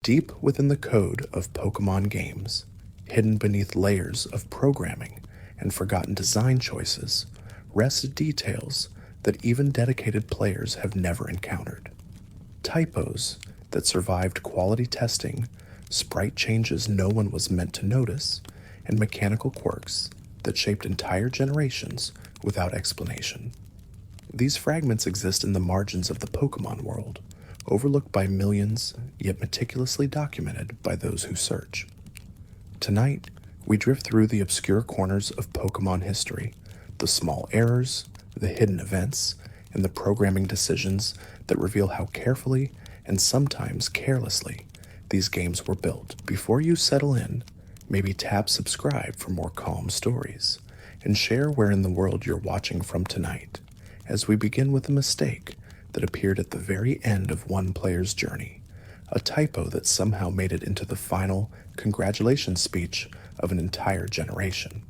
Deep within the code of Pokémon games, hidden beneath layers of programming and forgotten design choices, rest details that even dedicated players have never encountered. Typos that survived quality testing, sprite changes no one was meant to notice, and mechanical quirks that shaped entire generations without explanation. These fragments exist in the margins of the Pokémon world, overlooked by millions, yet meticulously documented by those who search. Tonight, we drift through the obscure corners of Pokémon history, the small errors, the hidden events, and the programming decisions that reveal how carefully and sometimes carelessly these games were built. Before you settle in, maybe tap subscribe for more calm stories, and share where in the world you're watching from tonight, as we begin with a mistake that appeared at the very end of one player's journey, a typo that somehow made it into the final congratulations speech of an entire generation.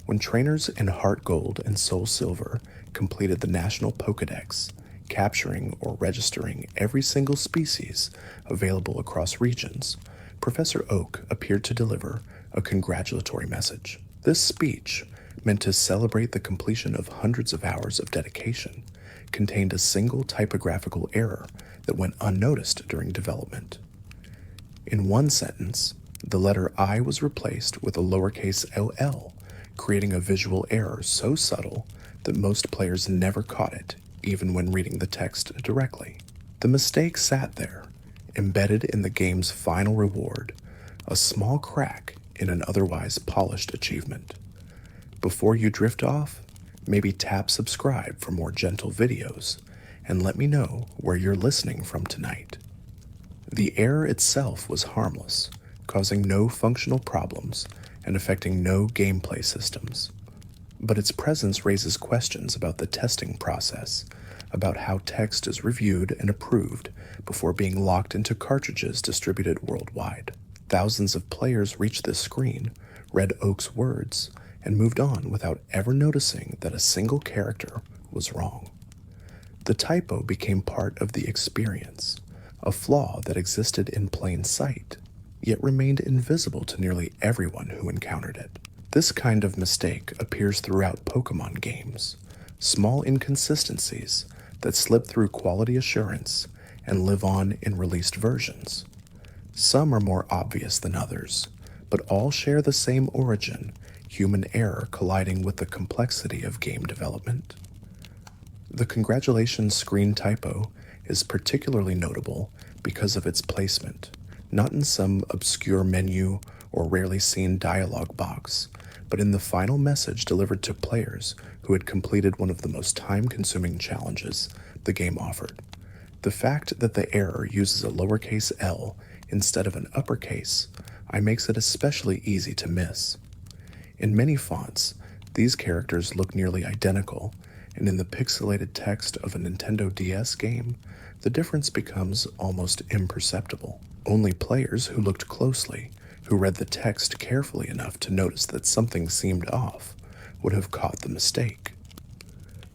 When trainers in Heart Gold and Soul Silver completed the National Pokédex, capturing or registering every single species available across regions, Professor Oak appeared to deliver a congratulatory message. This speech, meant to celebrate the completion of hundreds of hours of dedication, contained a single typographical error that went unnoticed during development. In one sentence, the letter I was replaced with a lowercase ll, creating a visual error so subtle that most players never caught it, even when reading the text directly. The mistake sat there, embedded in the game's final reward, a small crack in an otherwise polished achievement. Before you drift off, maybe tap subscribe for more gentle videos, and let me know where you're listening from tonight. The error itself was harmless, causing no functional problems and affecting no gameplay systems. But its presence raises questions about the testing process, about how text is reviewed and approved before being locked into cartridges distributed worldwide. Thousands of players reached this screen, read Oak's words, and moved on without ever noticing that a single character was wrong. The typo became part of the experience, a flaw that existed in plain sight, yet remained invisible to nearly everyone who encountered it. This kind of mistake appears throughout Pokémon games, small inconsistencies that slip through quality assurance and live on in released versions. Some are more obvious than others, but all share the same origin: human error colliding with the complexity of game development. The congratulations screen typo is particularly notable because of its placement, not in some obscure menu or rarely seen dialogue box, but in the final message delivered to players who had completed one of the most time-consuming challenges the game offered. The fact that the error uses a lowercase l instead of an uppercase makes it especially easy to miss. In many fonts, these characters look nearly identical, and in the pixelated text of a Nintendo DS game, the difference becomes almost imperceptible. Only players who looked closely, who read the text carefully enough to notice that something seemed off, would have caught the mistake.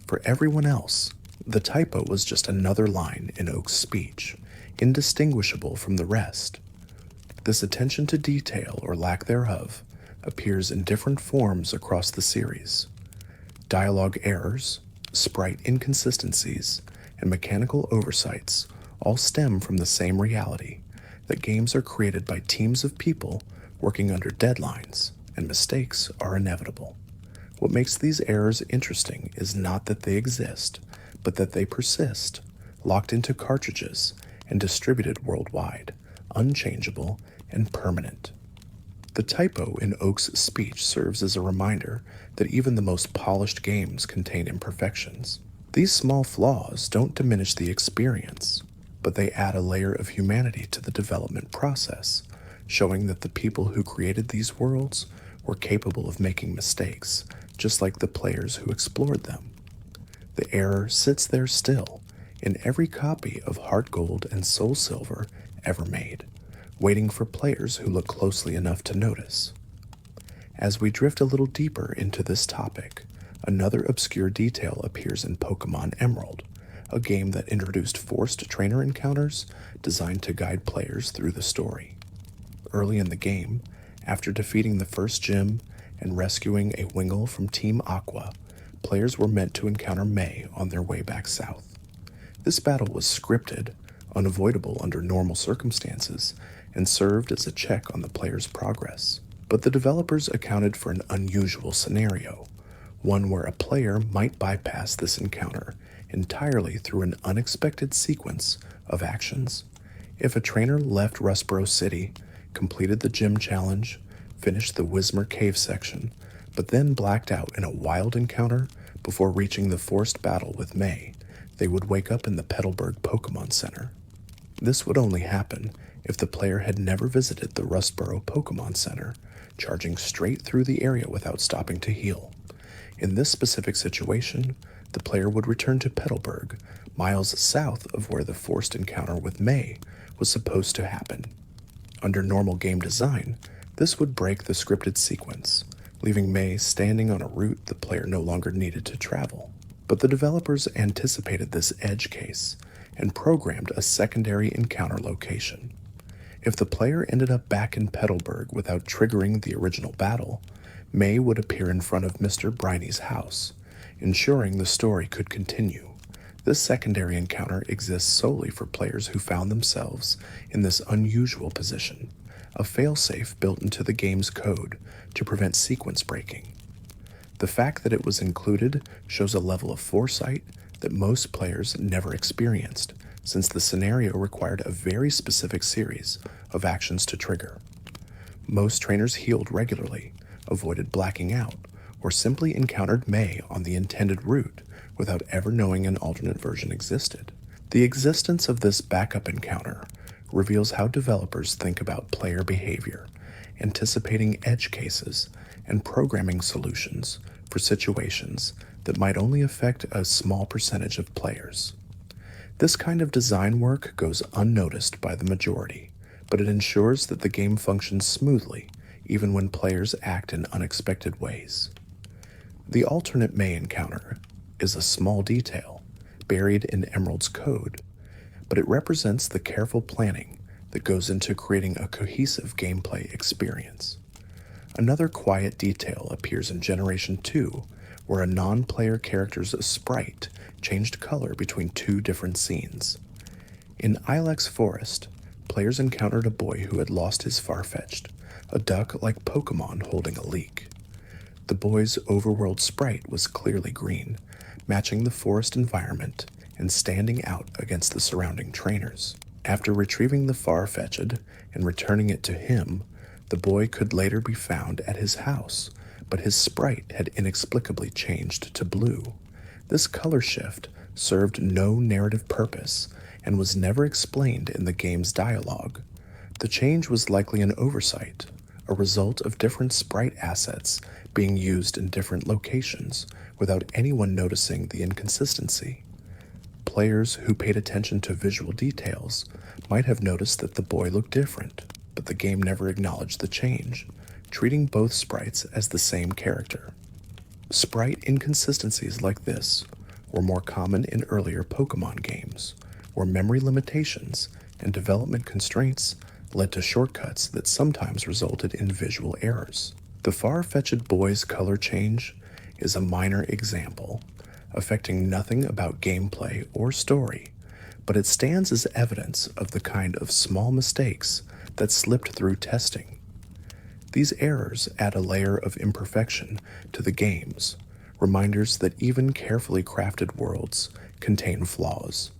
For everyone else, the typo was just another line in Oak's speech, indistinguishable from the rest. This attention to detail, or lack thereof, appears in different forms across the series. Dialogue errors, sprite inconsistencies, and mechanical oversights all stem from the same reality, that games are created by teams of people working under deadlines, and mistakes are inevitable. What makes these errors interesting is not that they exist, but that they persist, locked into cartridges and distributed worldwide, unchangeable and permanent. The typo in Oak's speech serves as a reminder that even the most polished games contain imperfections. These small flaws don't diminish the experience, but they add a layer of humanity to the development process, showing that the people who created these worlds were capable of making mistakes, just like the players who explored them. The error sits there still, in every copy of Heart Gold and Soul Silver ever made, waiting for players who look closely enough to notice. As we drift a little deeper into this topic, another obscure detail appears in Pokémon Emerald, a game that introduced forced trainer encounters designed to guide players through the story. Early in the game, after defeating the first gym and rescuing a Wingull from Team Aqua, players were meant to encounter May on their way back south. This battle was scripted, unavoidable under normal circumstances, and served as a check on the player's progress. But the developers accounted for an unusual scenario, one where a player might bypass this encounter entirely through an unexpected sequence of actions. If a trainer left Rustboro City, completed the gym challenge, finished the Wismer Cave section, but then blacked out in a wild encounter before reaching the forced battle with May, they would wake up in the Petalburg Pokémon Center. This would only happen if the player had never visited the Rustboro Pokémon Center, charging straight through the area without stopping to heal. In this specific situation, the player would return to Petalburg, miles south of where the forced encounter with May was supposed to happen. Under normal game design, this would break the scripted sequence, leaving May standing on a route the player no longer needed to travel. But the developers anticipated this edge case and programmed a secondary encounter location. If the player ended up back in Petalburg without triggering the original battle, May would appear in front of Mr. Briney's house, ensuring the story could continue. This secondary encounter exists solely for players who found themselves in this unusual position, a failsafe built into the game's code to prevent sequence breaking. The fact that it was included shows a level of foresight that most players never experienced, since the scenario required a very specific series of actions to trigger. Most trainers healed regularly, avoided blacking out, or simply encountered May on the intended route without ever knowing an alternate version existed. The existence of this backup encounter reveals how developers think about player behavior, anticipating edge cases, and programming solutions for situations that might only affect a small percentage of players. This kind of design work goes unnoticed by the majority, but it ensures that the game functions smoothly even when players act in unexpected ways. The alternate May encounter is a small detail buried in Emerald's code, but it represents the careful planning that goes into creating a cohesive gameplay experience. Another quiet detail appears in Generation 2, where a non-player character's sprite changed color between two different scenes. In Ilex Forest, players encountered a boy who had lost his Farfetch'd, a duck-like Pokémon holding a leek. The boy's overworld sprite was clearly green, matching the forest environment and standing out against the surrounding trainers. After retrieving the Farfetch'd and returning it to him, the boy could later be found at his house, but his sprite had inexplicably changed to blue. This color shift served no narrative purpose and was never explained in the game's dialogue. The change was likely an oversight, a result of different sprite assets being used in different locations without anyone noticing the inconsistency. Players who paid attention to visual details might have noticed that the boy looked different, but the game never acknowledged the change, treating both sprites as the same character. Sprite inconsistencies like this were more common in earlier Pokémon games, where memory limitations and development constraints led to shortcuts that sometimes resulted in visual errors. The Farfetch'd boy's color change is a minor example, affecting nothing about gameplay or story, but it stands as evidence of the kind of small mistakes that slipped through testing. These errors add a layer of imperfection to the games, reminders that even carefully crafted worlds contain flaws.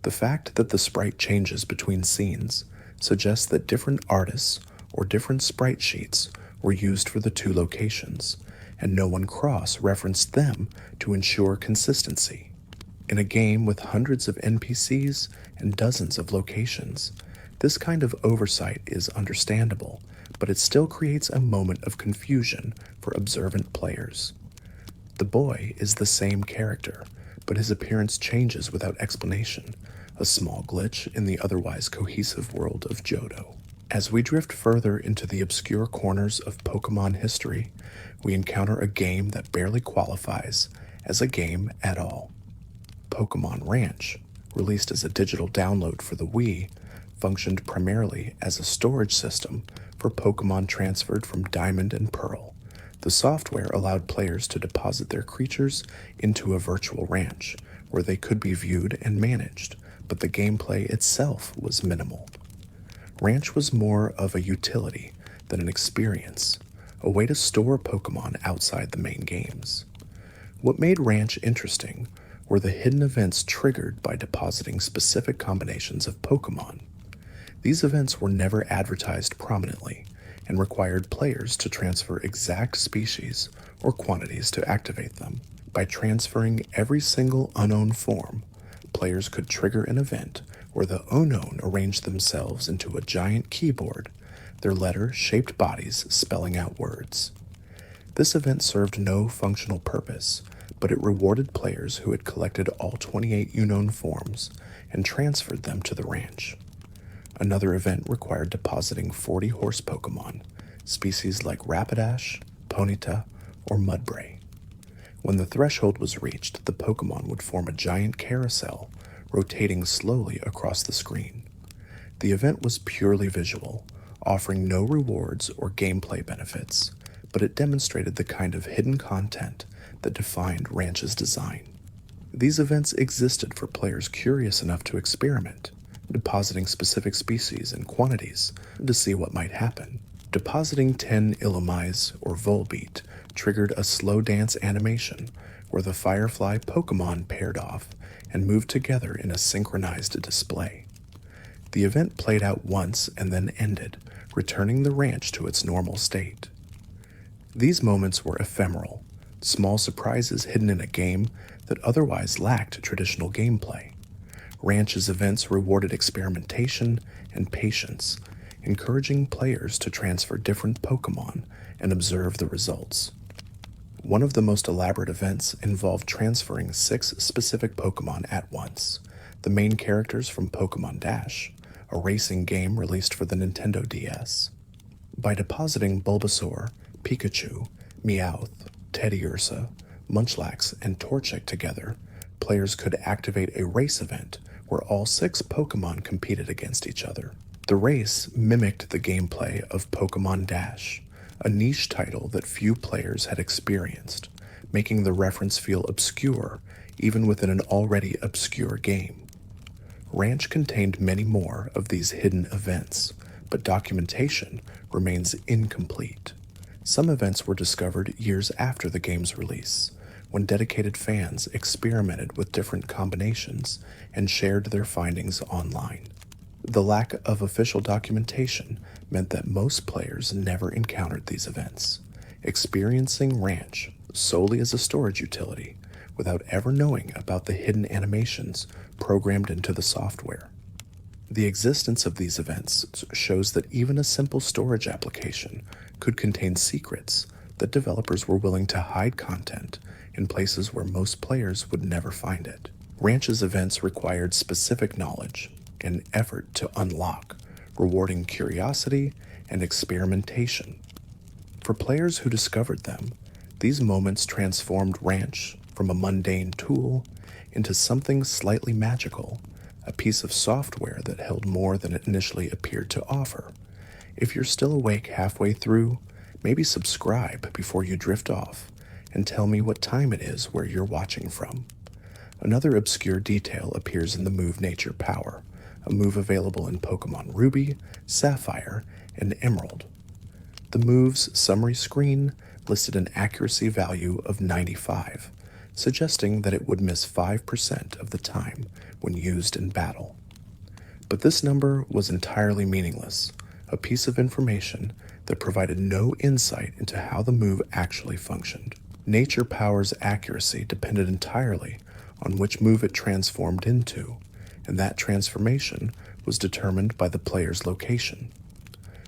The fact that the sprite changes between scenes suggests that different artists or different sprite sheets were used for the two locations, and no one cross-referenced them to ensure consistency. In a game with hundreds of NPCs and dozens of locations, this kind of oversight is understandable, but it still creates a moment of confusion for observant players. The boy is the same character, but his appearance changes without explanation, a small glitch in the otherwise cohesive world of Johto. As we drift further into the obscure corners of Pokémon history, we encounter a game that barely qualifies as a game at all. Pokémon Ranch, released as a digital download for the Wii, functioned primarily as a storage system for Pokémon transferred from Diamond and Pearl. The software allowed players to deposit their creatures into a virtual ranch, where they could be viewed and managed, but the gameplay itself was minimal. Ranch was more of a utility than an experience, a way to store Pokémon outside the main games. What made Ranch interesting were the hidden events triggered by depositing specific combinations of Pokémon. These events were never advertised prominently and required players to transfer exact species or quantities to activate them. By transferring every single unknown form, players could trigger an event where the unknown arranged themselves into a giant keyboard, their letter-shaped bodies spelling out words. This event served no functional purpose, but it rewarded players who had collected all 28 unknown forms and transferred them to the ranch. Another event required depositing 40 horse Pokémon, species like Rapidash, Ponyta, or Mudbray. When the threshold was reached, the Pokémon would form a giant carousel, rotating slowly across the screen. The event was purely visual, offering no rewards or gameplay benefits, but it demonstrated the kind of hidden content that defined Ranch's design. These events existed for players curious enough to experiment, depositing specific species and quantities to see what might happen. Depositing 10 Illumise or Volbeat triggered a slow dance animation where the Firefly Pokémon paired off and moved together in a synchronized display. The event played out once and then ended, returning the ranch to its normal state. These moments were ephemeral, small surprises hidden in a game that otherwise lacked traditional gameplay. Ranch's events rewarded experimentation and patience, encouraging players to transfer different Pokémon and observe the results. One of the most elaborate events involved transferring 6 specific Pokémon at once, the main characters from Pokémon Dash, a racing game released for the Nintendo DS. By depositing Bulbasaur, Pikachu, Meowth, Teddiursa, Munchlax, and Torchic together, players could activate a race event where all 6 Pokémon competed against each other. The race mimicked the gameplay of Pokémon Dash, a niche title that few players had experienced, making the reference feel obscure even within an already obscure game. Ranch contained many more of these hidden events, but documentation remains incomplete. Some events were discovered years after the game's release, when dedicated fans experimented with different combinations and shared their findings online. The lack of official documentation meant that most players never encountered these events, experiencing Ranch solely as a storage utility without ever knowing about the hidden animations programmed into the software. The existence of these events shows that even a simple storage application could contain secrets that developers were willing to hide content in places where most players would never find it. Ranch's events required specific knowledge and effort to unlock, rewarding curiosity and experimentation. For players who discovered them, these moments transformed Ranch from a mundane tool into something slightly magical, a piece of software that held more than it initially appeared to offer. If you're still awake halfway through, maybe subscribe before you drift off and tell me what time it is where you're watching from. Another obscure detail appears in the move Nature Power, a move available in Pokémon Ruby, Sapphire, and Emerald. The move's summary screen listed an accuracy value of 95, suggesting that it would miss 5% of the time when used in battle. But this number was entirely meaningless, a piece of information that provided no insight into how the move actually functioned. Nature Power's accuracy depended entirely on which move it transformed into, and that transformation was determined by the player's location.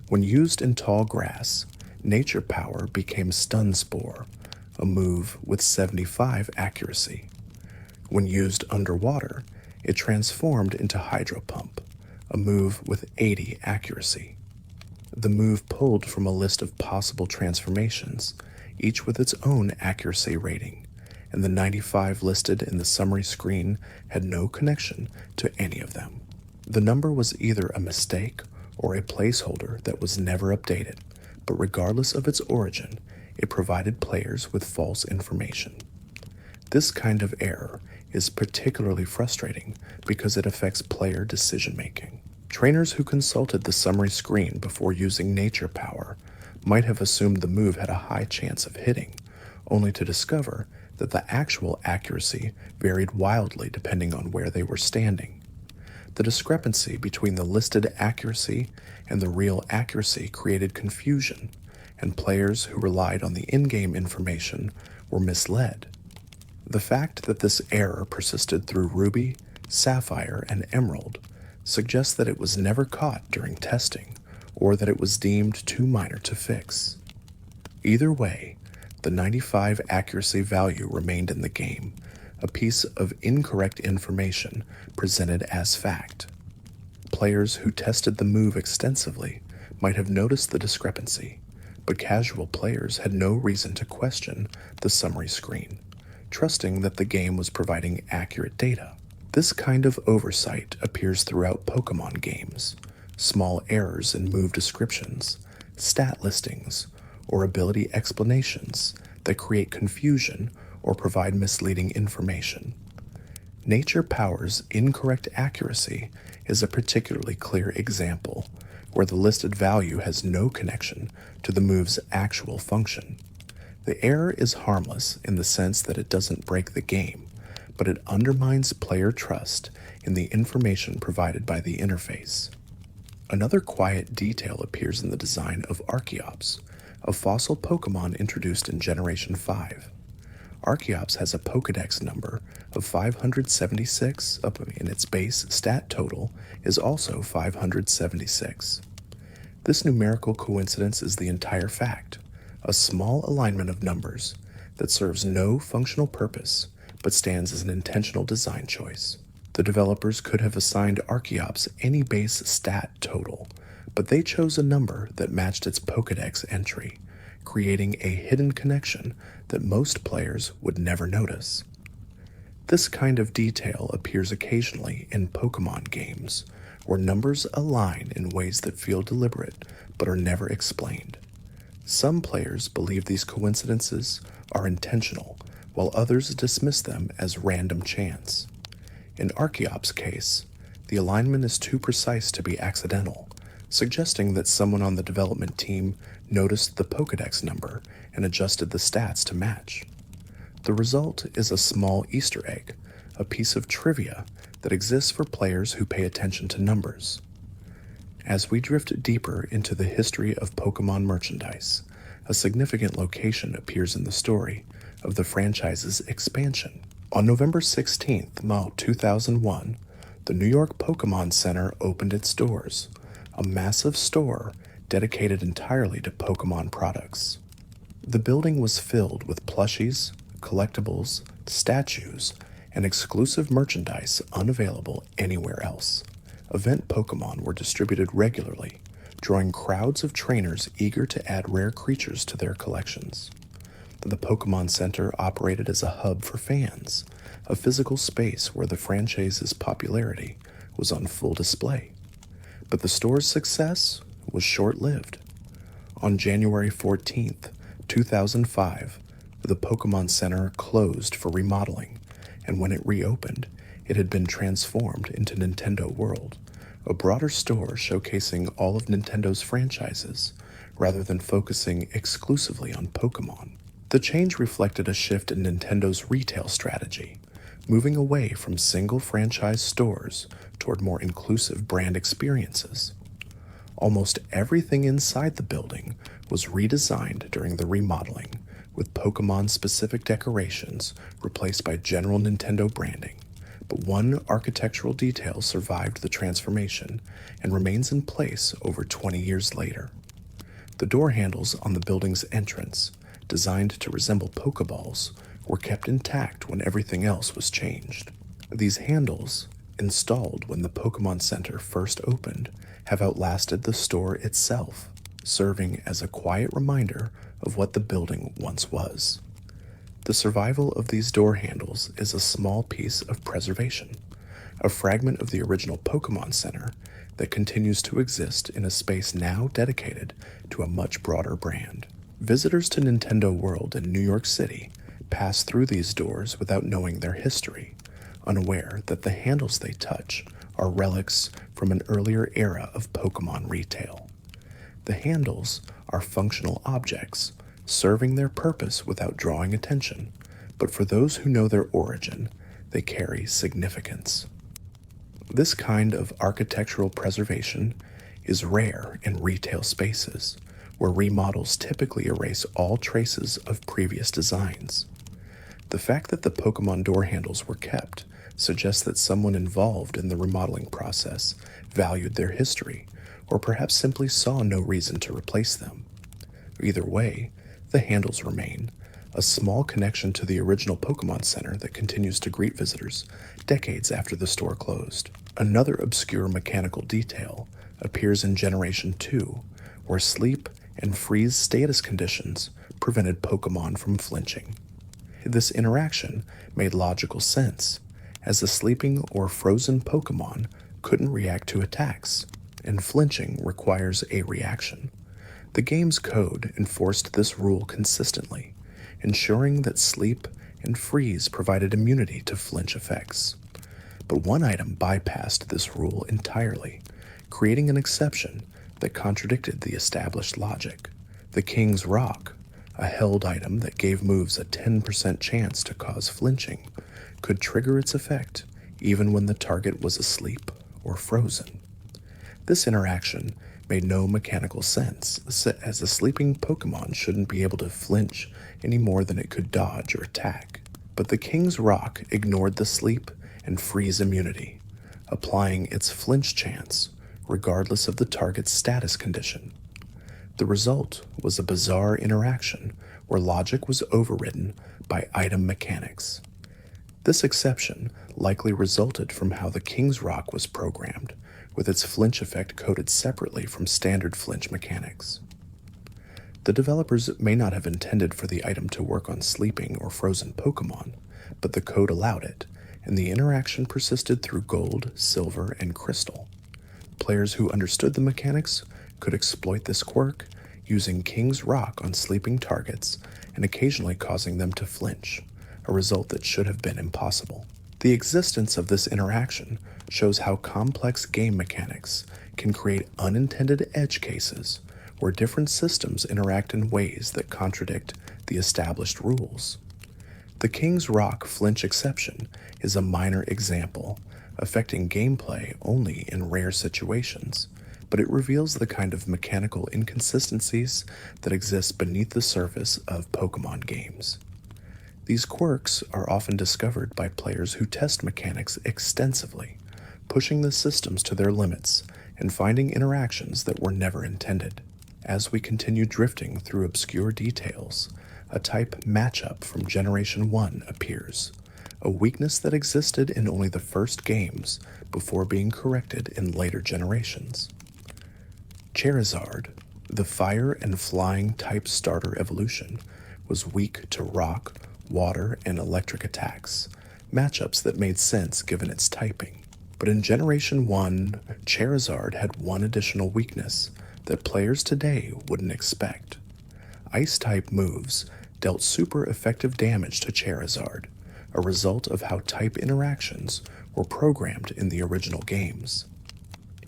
When used in tall grass, Nature Power became Stun Spore, a move with 75 accuracy. When used underwater, it transformed into Hydro Pump, a move with 80 accuracy. The move pulled from a list of possible transformations, each with its own accuracy rating, and the 95 listed in the summary screen had no connection to any of them. The number was either a mistake or a placeholder that was never updated, but regardless of its origin, it provided players with false information. This kind of error is particularly frustrating because it affects player decision-making. Trainers who consulted the summary screen before using nature power might have assumed the move had a high chance of hitting, only to discover that the actual accuracy varied wildly depending on where they were standing. The discrepancy between the listed accuracy and the real accuracy created confusion, and players who relied on the in-game information were misled. The fact that this error persisted through Ruby, Sapphire, and Emerald suggests that it was never caught during testing, or that it was deemed too minor to fix. Either way, the 95 accuracy value remained in the game, a piece of incorrect information presented as fact. Players who tested the move extensively might have noticed the discrepancy, but casual players had no reason to question the summary screen, trusting that the game was providing accurate data. This kind of oversight appears throughout Pokémon games. Small errors in move descriptions, stat listings, or ability explanations that create confusion or provide misleading information. Nature Power's incorrect accuracy is a particularly clear example, where the listed value has no connection to the move's actual function. The error is harmless in the sense that it doesn't break the game, but it undermines player trust in the information provided by the interface. Another quiet detail appears in the design of Archeops, a fossil Pokémon introduced in Generation 5. Archeops has a Pokédex number of 576, and its base stat total is also 576. This numerical coincidence is the entire fact, a small alignment of numbers that serves no functional purpose but stands as an intentional design choice. The developers could have assigned Archeops any base stat total, but they chose a number that matched its Pokédex entry, creating a hidden connection that most players would never notice. This kind of detail appears occasionally in Pokémon games, where numbers align in ways that feel deliberate but are never explained. Some players believe these coincidences are intentional, while others dismiss them as random chance. In Archeops' case, the alignment is too precise to be accidental, suggesting that someone on the development team noticed the Pokédex number and adjusted the stats to match. The result is a small Easter egg, a piece of trivia that exists for players who pay attention to numbers. As we drift deeper into the history of Pokémon merchandise, a significant location appears in the story of the franchise's expansion. On November 16, 2001, the New York Pokémon Center opened its doors, a massive store dedicated entirely to Pokémon products. The building was filled with plushies, collectibles, statues, and exclusive merchandise unavailable anywhere else. Event Pokémon were distributed regularly, drawing crowds of trainers eager to add rare creatures to their collections. The Pokémon Center operated as a hub for fans, a physical space where the franchise's popularity was on full display. But the store's success was short-lived. On January 14, 2005, the Pokémon Center closed for remodeling, and when it reopened, it had been transformed into Nintendo World, a broader store showcasing all of Nintendo's franchises, rather than focusing exclusively on Pokémon. The change reflected a shift in Nintendo's retail strategy, moving away from single franchise stores toward more inclusive brand experiences. Almost everything inside the building was redesigned during the remodeling, with Pokémon-specific decorations replaced by general Nintendo branding. But one architectural detail survived the transformation and remains in place over 20 years later. The door handles on the building's entrance, designed to resemble Pokeballs, were kept intact when everything else was changed. These handles, installed when the Pokémon Center first opened, have outlasted the store itself, serving as a quiet reminder of what the building once was. The survival of these door handles is a small piece of preservation, a fragment of the original Pokémon Center that continues to exist in a space now dedicated to a much broader brand. Visitors to Nintendo World in New York City pass through these doors without knowing their history, unaware that the handles they touch are relics from an earlier era of Pokémon retail. The handles are functional objects, serving their purpose without drawing attention, but for those who know their origin, they carry significance. This kind of architectural preservation is rare in retail spaces, where remodels typically erase all traces of previous designs. The fact that the Pokémon door handles were kept suggests that someone involved in the remodeling process valued their history, or perhaps simply saw no reason to replace them. Either way, the handles remain, a small connection to the original Pokémon Center that continues to greet visitors decades after the store closed. Another obscure mechanical detail appears in Generation 2, where sleep and freeze status conditions prevented Pokémon from flinching. This interaction made logical sense, as the sleeping or frozen Pokémon couldn't react to attacks, and flinching requires a reaction. The game's code enforced this rule consistently, ensuring that sleep and freeze provided immunity to flinch effects. But one item bypassed this rule entirely, creating an exception that contradicted the established logic. The King's Rock, a held item that gave moves a 10% chance to cause flinching, could trigger its effect even when the target was asleep or frozen. This interaction made no mechanical sense, as a sleeping Pokémon shouldn't be able to flinch any more than it could dodge or attack. But the King's Rock ignored the sleep and freeze immunity, applying its flinch chance regardless of the target's status condition. The result was a bizarre interaction where logic was overridden by item mechanics. This exception likely resulted from how the King's Rock was programmed, with its flinch effect coded separately from standard flinch mechanics. The developers may not have intended for the item to work on sleeping or frozen Pokémon, but the code allowed it, and the interaction persisted through Gold, Silver, and Crystal. Players who understood the mechanics could exploit this quirk, using King's Rock on sleeping targets and occasionally causing them to flinch, a result that should have been impossible. The existence of this interaction shows how complex game mechanics can create unintended edge cases where different systems interact in ways that contradict the established rules. The King's Rock flinch exception is a minor example, affecting gameplay only in rare situations, but it reveals the kind of mechanical inconsistencies that exist beneath the surface of Pokémon games. These quirks are often discovered by players who test mechanics extensively, pushing the systems to their limits and finding interactions that were never intended. As we continue drifting through obscure details, a type matchup from Generation 1 appears, a weakness that existed in only the first games before being corrected in later generations. Charizard, the fire and flying type starter evolution, was weak to rock, water, and electric attacks, matchups that made sense given its typing. But in Generation 1, Charizard had one additional weakness that players today wouldn't expect. Ice-type moves dealt super effective damage to Charizard, a result of how type interactions were programmed in the original games.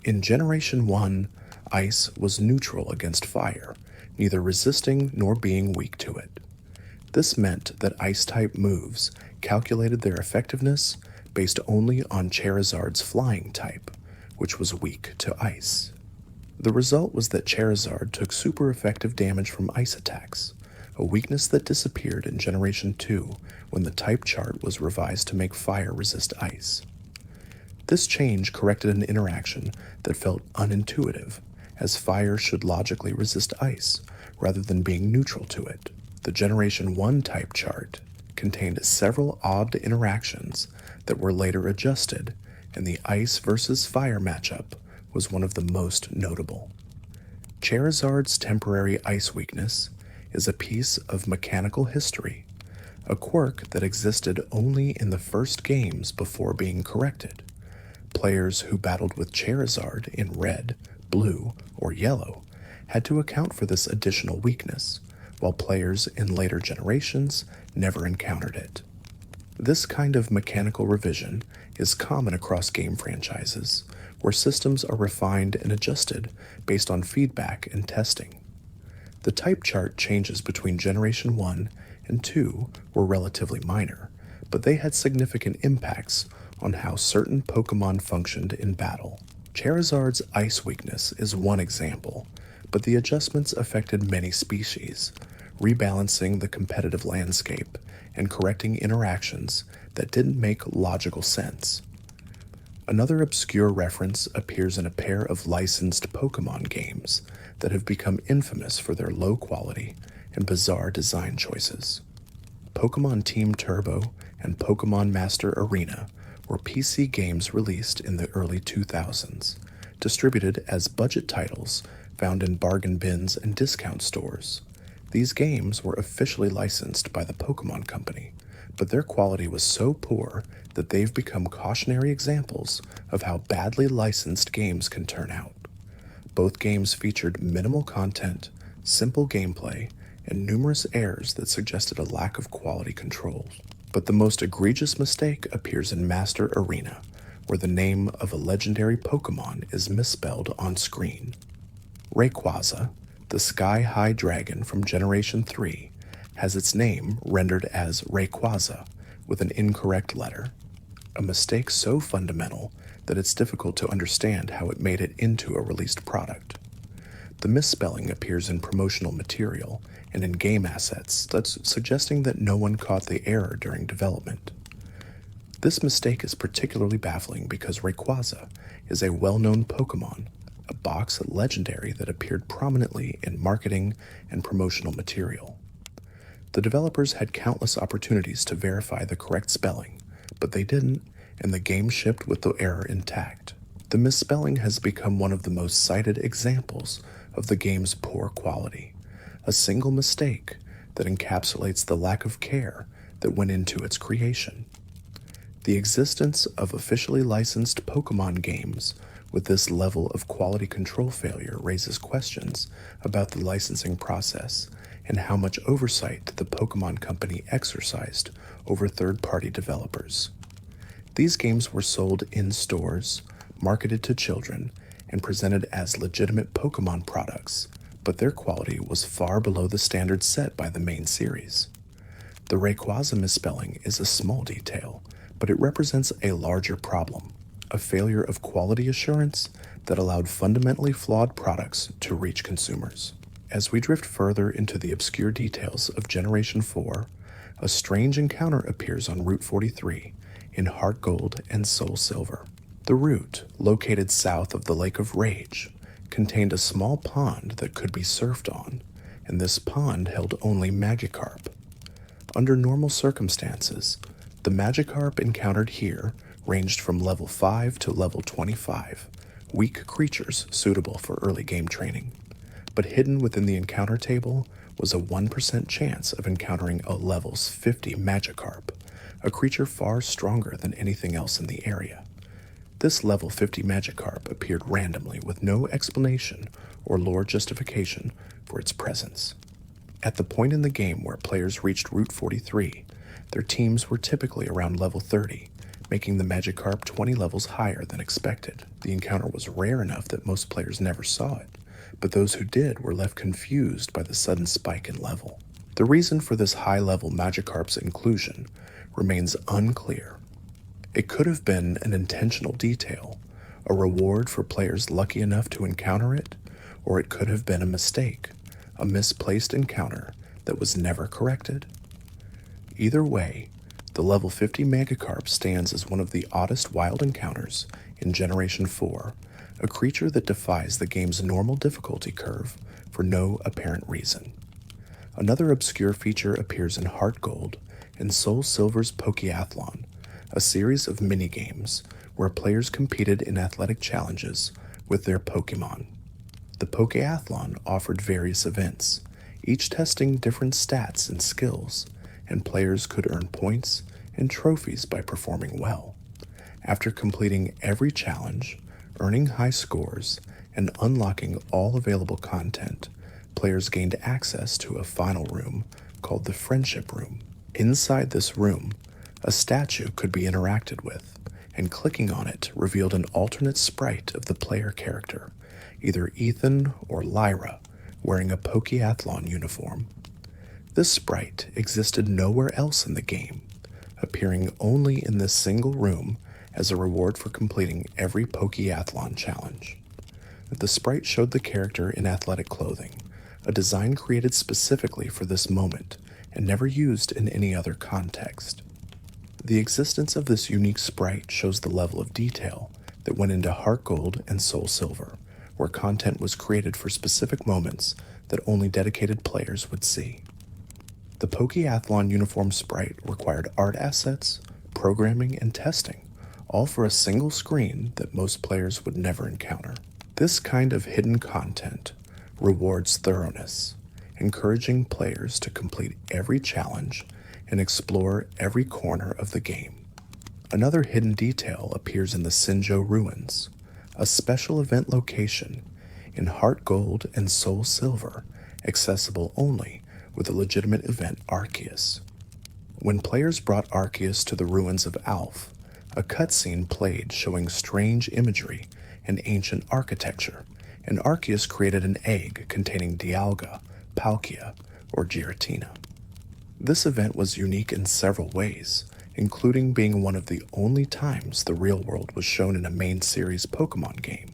In Generation 1, Ice was neutral against fire, neither resisting nor being weak to it. This meant that Ice-type moves calculated their effectiveness based only on Charizard's flying type, which was weak to ice. The result was that Charizard took super effective damage from ice attacks, a weakness that disappeared in Generation 2 when the type chart was revised to make fire resist ice. This change corrected an interaction that felt unintuitive, as fire should logically resist ice rather than being neutral to it. The Generation 1 type chart contained several odd interactions that were later adjusted, and the ice versus fire matchup was one of the most notable. Charizard's temporary ice weakness is a piece of mechanical history, a quirk that existed only in the first games before being corrected. Players who battled with Charizard in red, blue, or yellow had to account for this additional weakness, while players in later generations never encountered it. This kind of mechanical revision is common across game franchises, where systems are refined and adjusted based on feedback and testing. The type chart changes between Generation 1 and 2 were relatively minor, but they had significant impacts on how certain Pokémon functioned in battle. Charizard's ice weakness is one example, but the adjustments affected many species, rebalancing the competitive landscape and correcting interactions that didn't make logical sense. Another obscure reference appears in a pair of licensed Pokémon games that have become infamous for their low quality and bizarre design choices. Pokémon Team Turbo and Pokémon Master Arena were PC games released in the early 2000s, distributed as budget titles found in bargain bins and discount stores. These games were officially licensed by the Pokémon Company, but their quality was so poor that they've become cautionary examples of how badly licensed games can turn out. Both games featured minimal content, simple gameplay, and numerous errors that suggested a lack of quality control. But the most egregious mistake appears in Master Arena, where the name of a legendary Pokémon is misspelled on screen. Rayquaza, the sky-high dragon from Generation 3, has its name rendered as Rayquaza with an incorrect letter, a mistake so fundamental that it's difficult to understand how it made it into a released product. The misspelling appears in promotional material and in game assets, that's suggesting that no one caught the error during development. This mistake is particularly baffling because Rayquaza is a well-known Pokémon, a box legendary that appeared prominently in marketing and promotional material. The developers had countless opportunities to verify the correct spelling, but they didn't, and the game shipped with the error intact. The misspelling has become one of the most cited examples of the game's poor quality, a single mistake that encapsulates the lack of care that went into its creation. The existence of officially licensed Pokémon games with this level of quality control failure raises questions about the licensing process and how much oversight the Pokémon Company exercised over third-party developers. These games were sold in stores, marketed to children, and presented as legitimate Pokémon products, but their quality was far below the standards set by the main series. The Rayquaza misspelling is a small detail, but it represents a larger problem, a failure of quality assurance that allowed fundamentally flawed products to reach consumers. As we drift further into the obscure details of Generation 4, a strange encounter appears on Route 43 in Heart Gold and Soul Silver. The route, located south of the Lake of Rage, contained a small pond that could be surfed on, and this pond held only Magikarp. Under normal circumstances, the Magikarp encountered here ranged from level 5 to level 25, weak creatures suitable for early game training. But hidden within the encounter table was a 1% chance of encountering a levels 50 Magikarp, a creature far stronger than anything else in the area. This level 50 Magikarp appeared randomly with no explanation or lore justification for its presence. At the point in the game where players reached Route 43, their teams were typically around level 30, making the Magikarp 20 levels higher than expected. The encounter was rare enough that most players never saw it, but those who did were left confused by the sudden spike in level. The reason for this high-level Magikarp's inclusion remains unclear. It could have been an intentional detail, a reward for players lucky enough to encounter it, or it could have been a mistake, a misplaced encounter that was never corrected. Either way, the level 50 Magikarp stands as one of the oddest wild encounters in Generation 4, a creature that defies the game's normal difficulty curve for no apparent reason. Another obscure feature appears in Heart Gold and Soul Silver's Pokéathlon, a series of mini-games where players competed in athletic challenges with their Pokémon. The Pokéathlon offered various events, each testing different stats and skills, and players could earn points and trophies by performing well. After completing every challenge, earning high scores, and unlocking all available content, players gained access to a final room called the Friendship Room. Inside this room, a statue could be interacted with, and clicking on it revealed an alternate sprite of the player character, either Ethan or Lyra, wearing a Pokeathlon uniform. This sprite existed nowhere else in the game, appearing only in this single room as a reward for completing every Pokeathlon challenge. The sprite showed the character in athletic clothing, a design created specifically for this moment and never used in any other context. The existence of this unique sprite shows the level of detail that went into Heart Gold and Soul Silver, where content was created for specific moments that only dedicated players would see. The Pokeathlon uniform sprite required art assets, programming, and testing, all for a single screen that most players would never encounter. This kind of hidden content rewards thoroughness, encouraging players to complete every challenge and explore every corner of the game. Another hidden detail appears in the Sinjo Ruins, a special event location in Heart Gold and Soul Silver, accessible only with a legitimate event Arceus. When players brought Arceus to the ruins of Alph, a cutscene played showing strange imagery and ancient architecture, and Arceus created an egg containing Dialga, Palkia, or Giratina. This event was unique in several ways, including being one of the only times the real world was shown in a main series Pokémon game.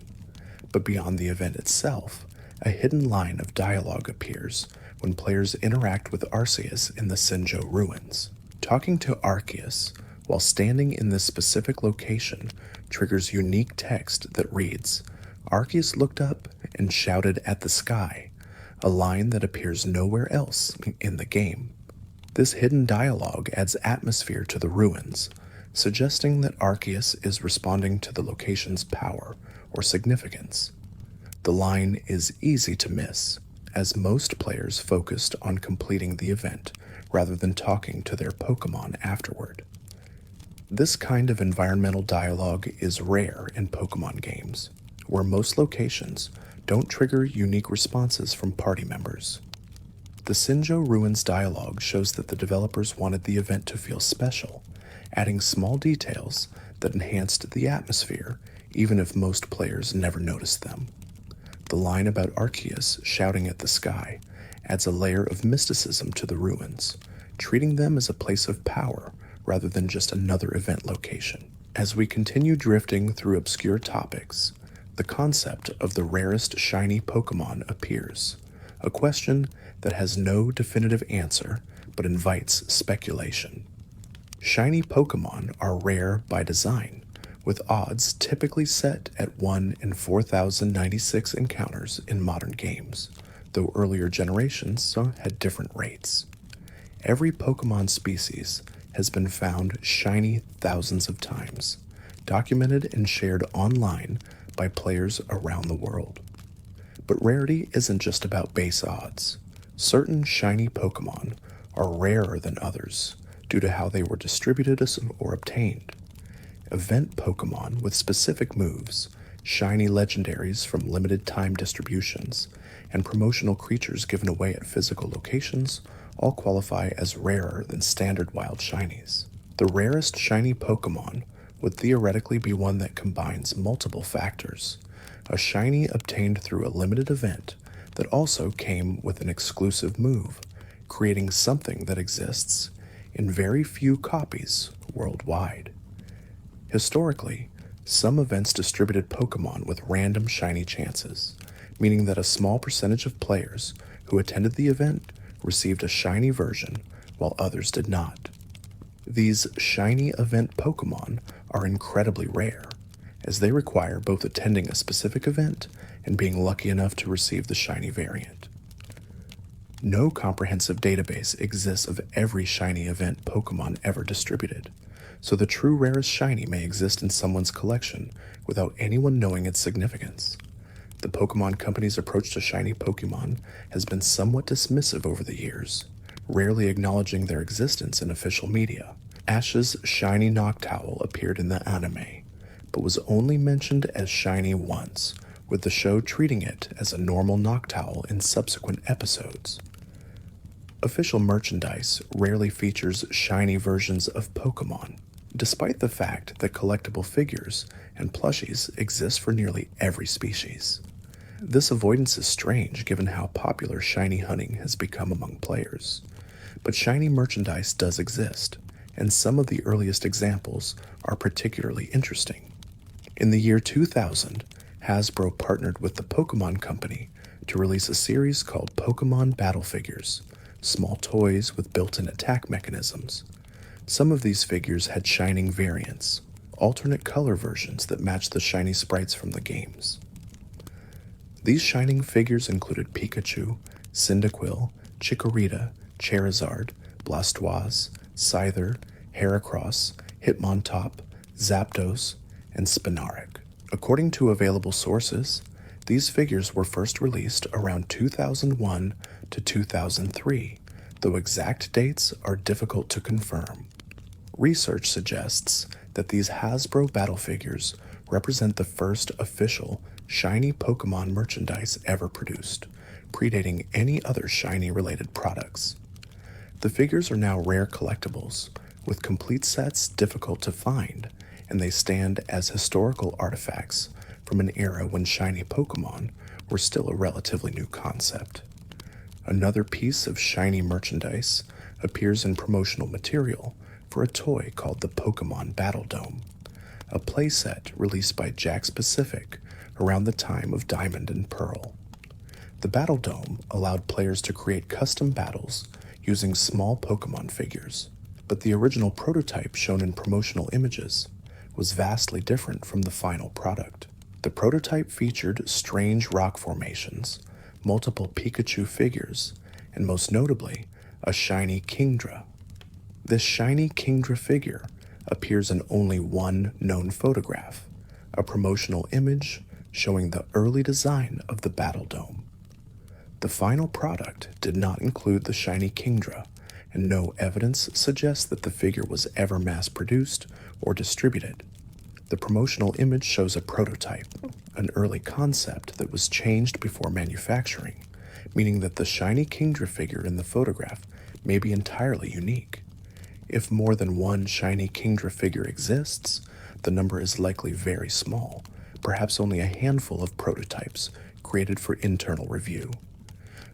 But beyond the event itself, a hidden line of dialogue appears when players interact with Arceus in the Sinjo Ruins. Talking to Arceus while standing in this specific location triggers unique text that reads, "Arceus looked up and shouted at the sky," a line that appears nowhere else in the game. This hidden dialogue adds atmosphere to the ruins, suggesting that Arceus is responding to the location's power or significance. The line is easy to miss, as most players focused on completing the event rather than talking to their Pokémon afterward. This kind of environmental dialogue is rare in Pokémon games, where most locations don't trigger unique responses from party members. The Sinjo Ruins dialogue shows that the developers wanted the event to feel special, adding small details that enhanced the atmosphere, even if most players never noticed them. The line about Arceus shouting at the sky adds a layer of mysticism to the ruins, treating them as a place of power rather than just another event location. As we continue drifting through obscure topics, the concept of the rarest shiny Pokémon appears, a question that has no definitive answer but invites speculation. Shiny Pokémon are rare by design, with odds typically set at 1 in 4,096 encounters in modern games, though earlier generations had different rates. Every Pokémon species has been found shiny thousands of times, documented and shared online by players around the world. But rarity isn't just about base odds. Certain shiny Pokémon are rarer than others due to how they were distributed or obtained. Event Pokémon with specific moves, shiny legendaries from limited time distributions, and promotional creatures given away at physical locations all qualify as rarer than standard wild shinies. The rarest shiny Pokémon would theoretically be one that combines multiple factors. A shiny obtained through a limited event that also came with an exclusive move, creating something that exists in very few copies worldwide. Historically, some events distributed Pokémon with random shiny chances, meaning that a small percentage of players who attended the event received a shiny version while others did not. These shiny event Pokémon are incredibly rare, as they require both attending a specific event and being lucky enough to receive the shiny variant. No comprehensive database exists of every shiny event Pokémon ever distributed, so the true rarest shiny may exist in someone's collection without anyone knowing its significance. The Pokémon Company's approach to shiny Pokémon has been somewhat dismissive over the years, rarely acknowledging their existence in official media. Ash's shiny Noctowl appeared in the anime, but was only mentioned as shiny once, with the show treating it as a normal Noctowl in subsequent episodes. Official merchandise rarely features shiny versions of Pokémon, despite the fact that collectible figures and plushies exist for nearly every species. This avoidance is strange given how popular shiny hunting has become among players, but shiny merchandise does exist, and some of the earliest examples are particularly interesting. In the year 2000, Hasbro partnered with the Pokémon Company to release a series called Pokémon Battle Figures, small toys with built-in attack mechanisms. Some of these figures had shining variants, alternate color versions that matched the shiny sprites from the games. These shining figures included Pikachu, Cyndaquil, Chikorita, Charizard, Blastoise, Scyther, Heracross, Hitmontop, Zapdos, and Spinarak. According to available sources, these figures were first released around 2001 to 2003, though exact dates are difficult to confirm. Research suggests that these Hasbro battle figures represent the first official shiny Pokémon merchandise ever produced, predating any other shiny-related products. The figures are now rare collectibles, with complete sets difficult to find, and they stand as historical artifacts from an era when shiny Pokémon were still a relatively new concept. Another piece of shiny merchandise appears in promotional material for a toy called the Pokémon Battle Dome, a playset released by Jakks Pacific around the time of Diamond and Pearl. The Battle Dome allowed players to create custom battles using small Pokémon figures, but the original prototype shown in promotional images was vastly different from the final product. The prototype featured strange rock formations, multiple Pikachu figures, and most notably, a shiny Kingdra. This shiny Kingdra figure appears in only one known photograph, a promotional image showing the early design of the Battle Dome. The final product did not include the shiny Kingdra, and no evidence suggests that the figure was ever mass-produced or distributed. The promotional image shows a prototype, an early concept that was changed before manufacturing, meaning that the shiny Kingdra figure in the photograph may be entirely unique. If more than one shiny Kingdra figure exists, the number is likely very small, perhaps only a handful of prototypes created for internal review.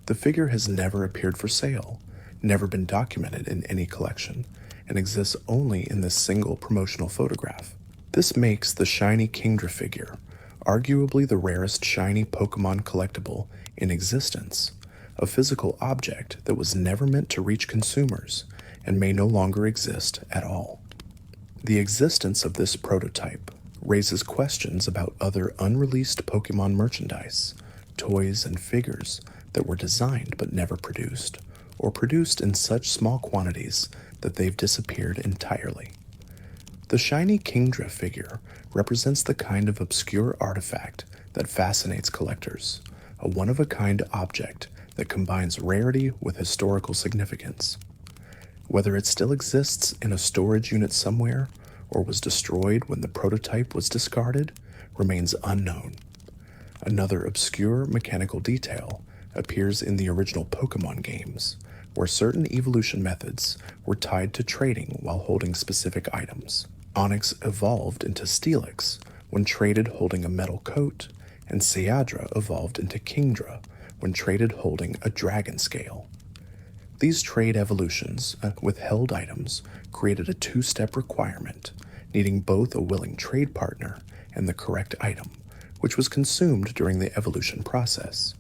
The figure has never appeared for sale, never been documented in any collection, and exists only in this single promotional photograph. This makes the shiny Kingdra figure arguably the rarest shiny Pokémon collectible in existence, a physical object that was never meant to reach consumers and may no longer exist at all. The existence of this prototype raises questions about other unreleased Pokémon merchandise, toys, and figures that were designed but never produced, or produced in such small quantities that they've disappeared entirely. The shiny Kingdra figure represents the kind of obscure artifact that fascinates collectors, a one-of-a-kind object that combines rarity with historical significance. Whether it still exists in a storage unit somewhere or was destroyed when the prototype was discarded remains unknown. Another obscure mechanical detail appears in the original Pokémon games, where certain evolution methods were tied to trading while holding specific items. Onyx evolved into Steelix when traded holding a metal coat, and Seadra evolved into Kingdra when traded holding a dragon scale. These trade evolutions with held items created a two-step requirement, needing both a willing trade partner and the correct item, which was consumed during the evolution process.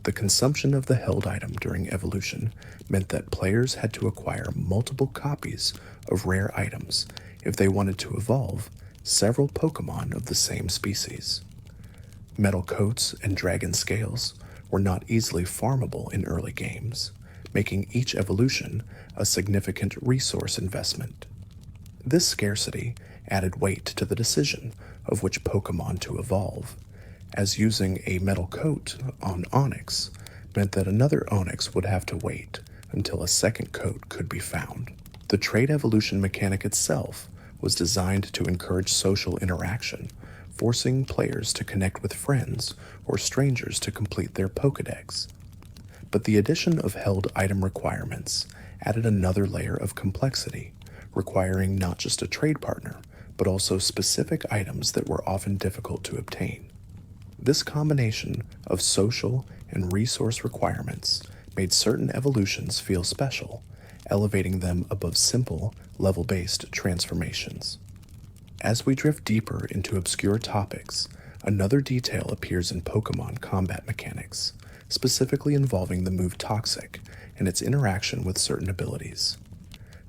The consumption of the held item during evolution meant that players had to acquire multiple copies of rare items if they wanted to evolve several Pokémon of the same species. Metal coats and dragon scales were not easily farmable in early games, making each evolution a significant resource investment. This scarcity added weight to the decision of which Pokémon to evolve, as using a metal coat on Onyx meant that another Onyx would have to wait until a second code could be found. The trait evolution mechanic itself was designed to encourage social interaction, forcing players to connect with friends or strangers to complete their Pokédex. But the addition of held item requirements added another layer of complexity, requiring not just a trade partner, but also specific items that were often difficult to obtain. This combination of social and resource requirements made certain evolutions feel special, elevating them above simple, level-based transformations. As we drift deeper into obscure topics, another detail appears in Pokémon combat mechanics, specifically involving the move Toxic and its interaction with certain abilities.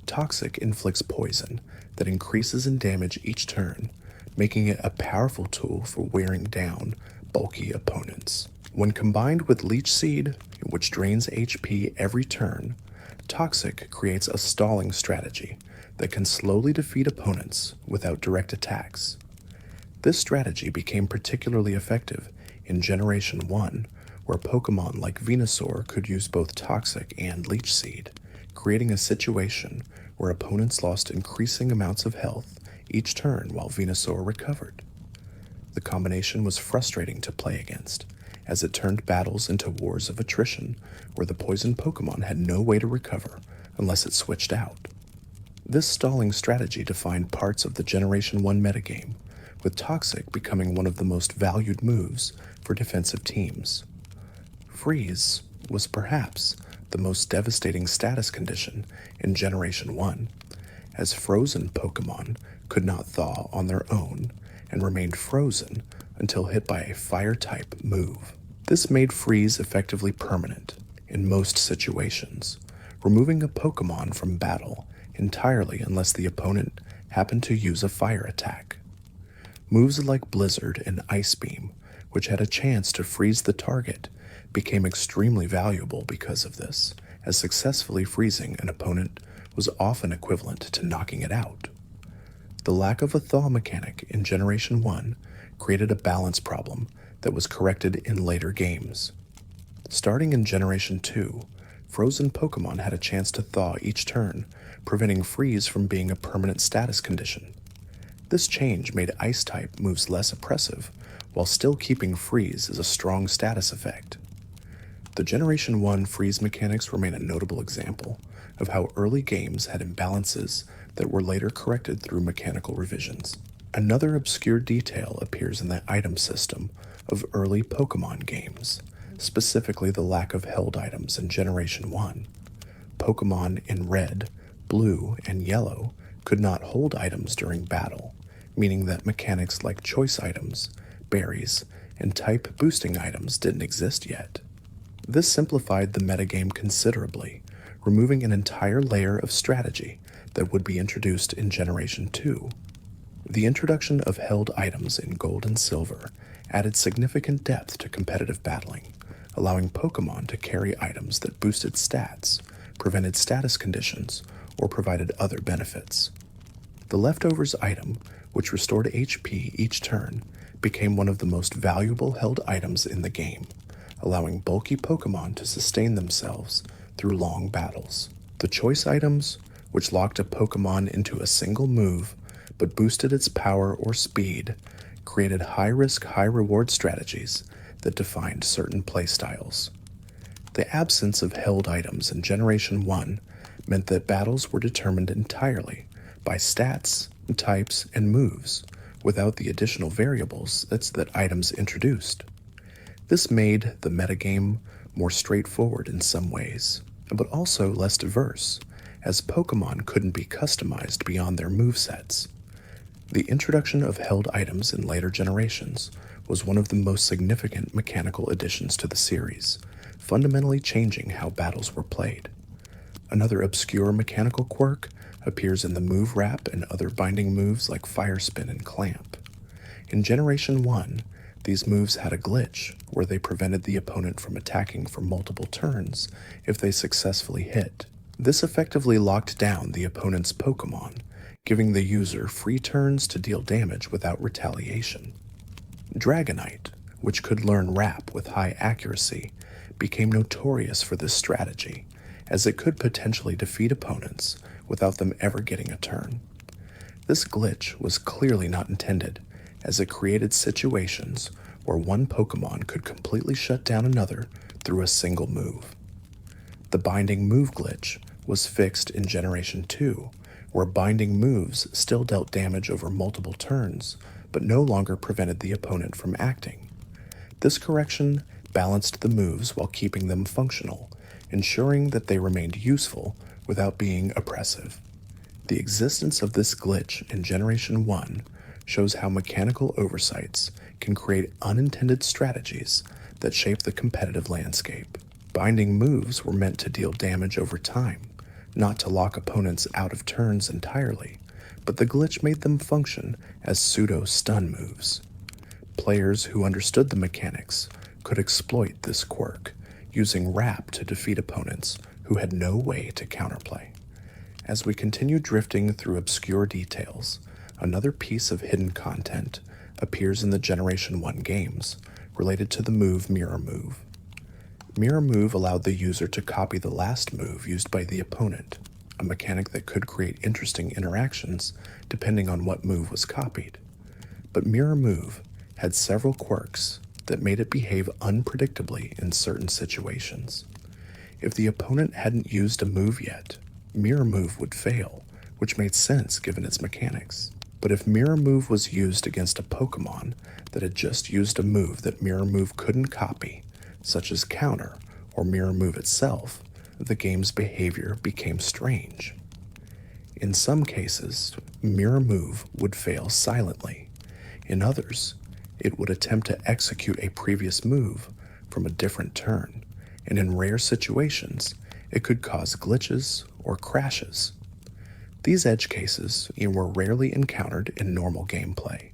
Toxic inflicts poison that increases in damage each turn, making it a powerful tool for wearing down bulky opponents. When combined with Leech Seed, which drains HP every turn, Toxic creates a stalling strategy that can slowly defeat opponents without direct attacks. This strategy became particularly effective in Generation 1, where Pokémon like Venusaur could use both Toxic and Leech Seed, creating a situation where opponents lost increasing amounts of health each turn while Venusaur recovered. The combination was frustrating to play against, as it turned battles into wars of attrition where the poison Pokémon had no way to recover unless it switched out. This stalling strategy defined parts of the Generation 1 metagame, with Toxic becoming one of the most valued moves for defensive teams. Freeze was perhaps the most devastating status condition in Generation 1, as frozen Pokémon could not thaw on their own and remained frozen until hit by a fire-type move. This made freeze effectively permanent in most situations, removing a Pokémon from battle entirely unless the opponent happened to use a fire attack. Moves like Blizzard and Ice Beam, which had a chance to freeze the target, became extremely valuable because of this, as successfully freezing an opponent was often equivalent to knocking it out. The lack of a thaw mechanic in Generation 1 created a balance problem that was corrected in later games. Starting in Generation 2, frozen Pokémon had a chance to thaw each turn, preventing freeze from being a permanent status condition. This change made Ice-type moves less oppressive, while still keeping freeze as a strong status effect. The Generation 1 freeze mechanics remain a notable example of how early games had imbalances that were later corrected through mechanical revisions. Another obscure detail appears in the item system of early Pokémon games, specifically the lack of held items in Generation 1. Pokémon in Red, Blue, and Yellow could not hold items during battle, meaning that mechanics like choice items, berries, and type boosting items didn't exist yet. This simplified the metagame considerably, removing an entire layer of strategy that would be introduced in Generation 2. The introduction of held items in Gold and Silver added significant depth to competitive battling, allowing Pokémon to carry items that boosted stats, prevented status conditions, or provided other benefits. The Leftovers item, which restored HP each turn, became one of the most valuable held items in the game, allowing bulky Pokémon to sustain themselves through long battles. The choice items, which locked a Pokémon into a single move but boosted its power or speed, created high-risk, high-reward strategies that defined certain playstyles. The absence of held items in Generation 1 meant that battles were determined entirely by stats, types, and moves, without the additional variables that items introduced. This made the metagame more straightforward in some ways, but also less diverse, as Pokémon couldn't be customized beyond their movesets. The introduction of held items in later generations was one of the most significant mechanical additions to the series, fundamentally changing how battles were played. Another obscure mechanical quirk appears in the move wrap and other binding moves like Fire Spin and Clamp. In Generation 1, these moves had a glitch where they prevented the opponent from attacking for multiple turns if they successfully hit. This effectively locked down the opponent's Pokémon, giving the user free turns to deal damage without retaliation. Dragonite, which could learn Wrap with high accuracy, became notorious for this strategy, as it could potentially defeat opponents without them ever getting a turn. This glitch was clearly not intended, as it created situations where one Pokémon could completely shut down another through a single move. The binding move glitch was fixed in Generation 2, where binding moves still dealt damage over multiple turns, but no longer prevented the opponent from acting. This correction balanced the moves while keeping them functional, ensuring that they remained useful without being oppressive. The existence of this glitch in Generation 1 shows how mechanical oversights can create unintended strategies that shape the competitive landscape. Binding moves were meant to deal damage over time, not to lock opponents out of turns entirely, but the glitch made them function as pseudo-stun moves. Players who understood the mechanics could exploit this quirk, using wrap to defeat opponents who had no way to counterplay. As we continue drifting through obscure details, another piece of hidden content appears in the Generation 1 games, related to the move Mirror Move. Mirror Move allowed the user to copy the last move used by the opponent, a mechanic that could create interesting interactions depending on what move was copied. But Mirror Move had several quirks that made it behave unpredictably in certain situations. If the opponent hadn't used a move yet, Mirror Move would fail, which made sense given its mechanics. But if Mirror Move was used against a Pokémon that had just used a move that Mirror Move couldn't copy, such as Counter or Mirror Move itself, the game's behavior became strange. In some cases, Mirror Move would fail silently. In others, it would attempt to execute a previous move from a different turn, and in rare situations, it could cause glitches or crashes. These edge cases were rarely encountered in normal gameplay,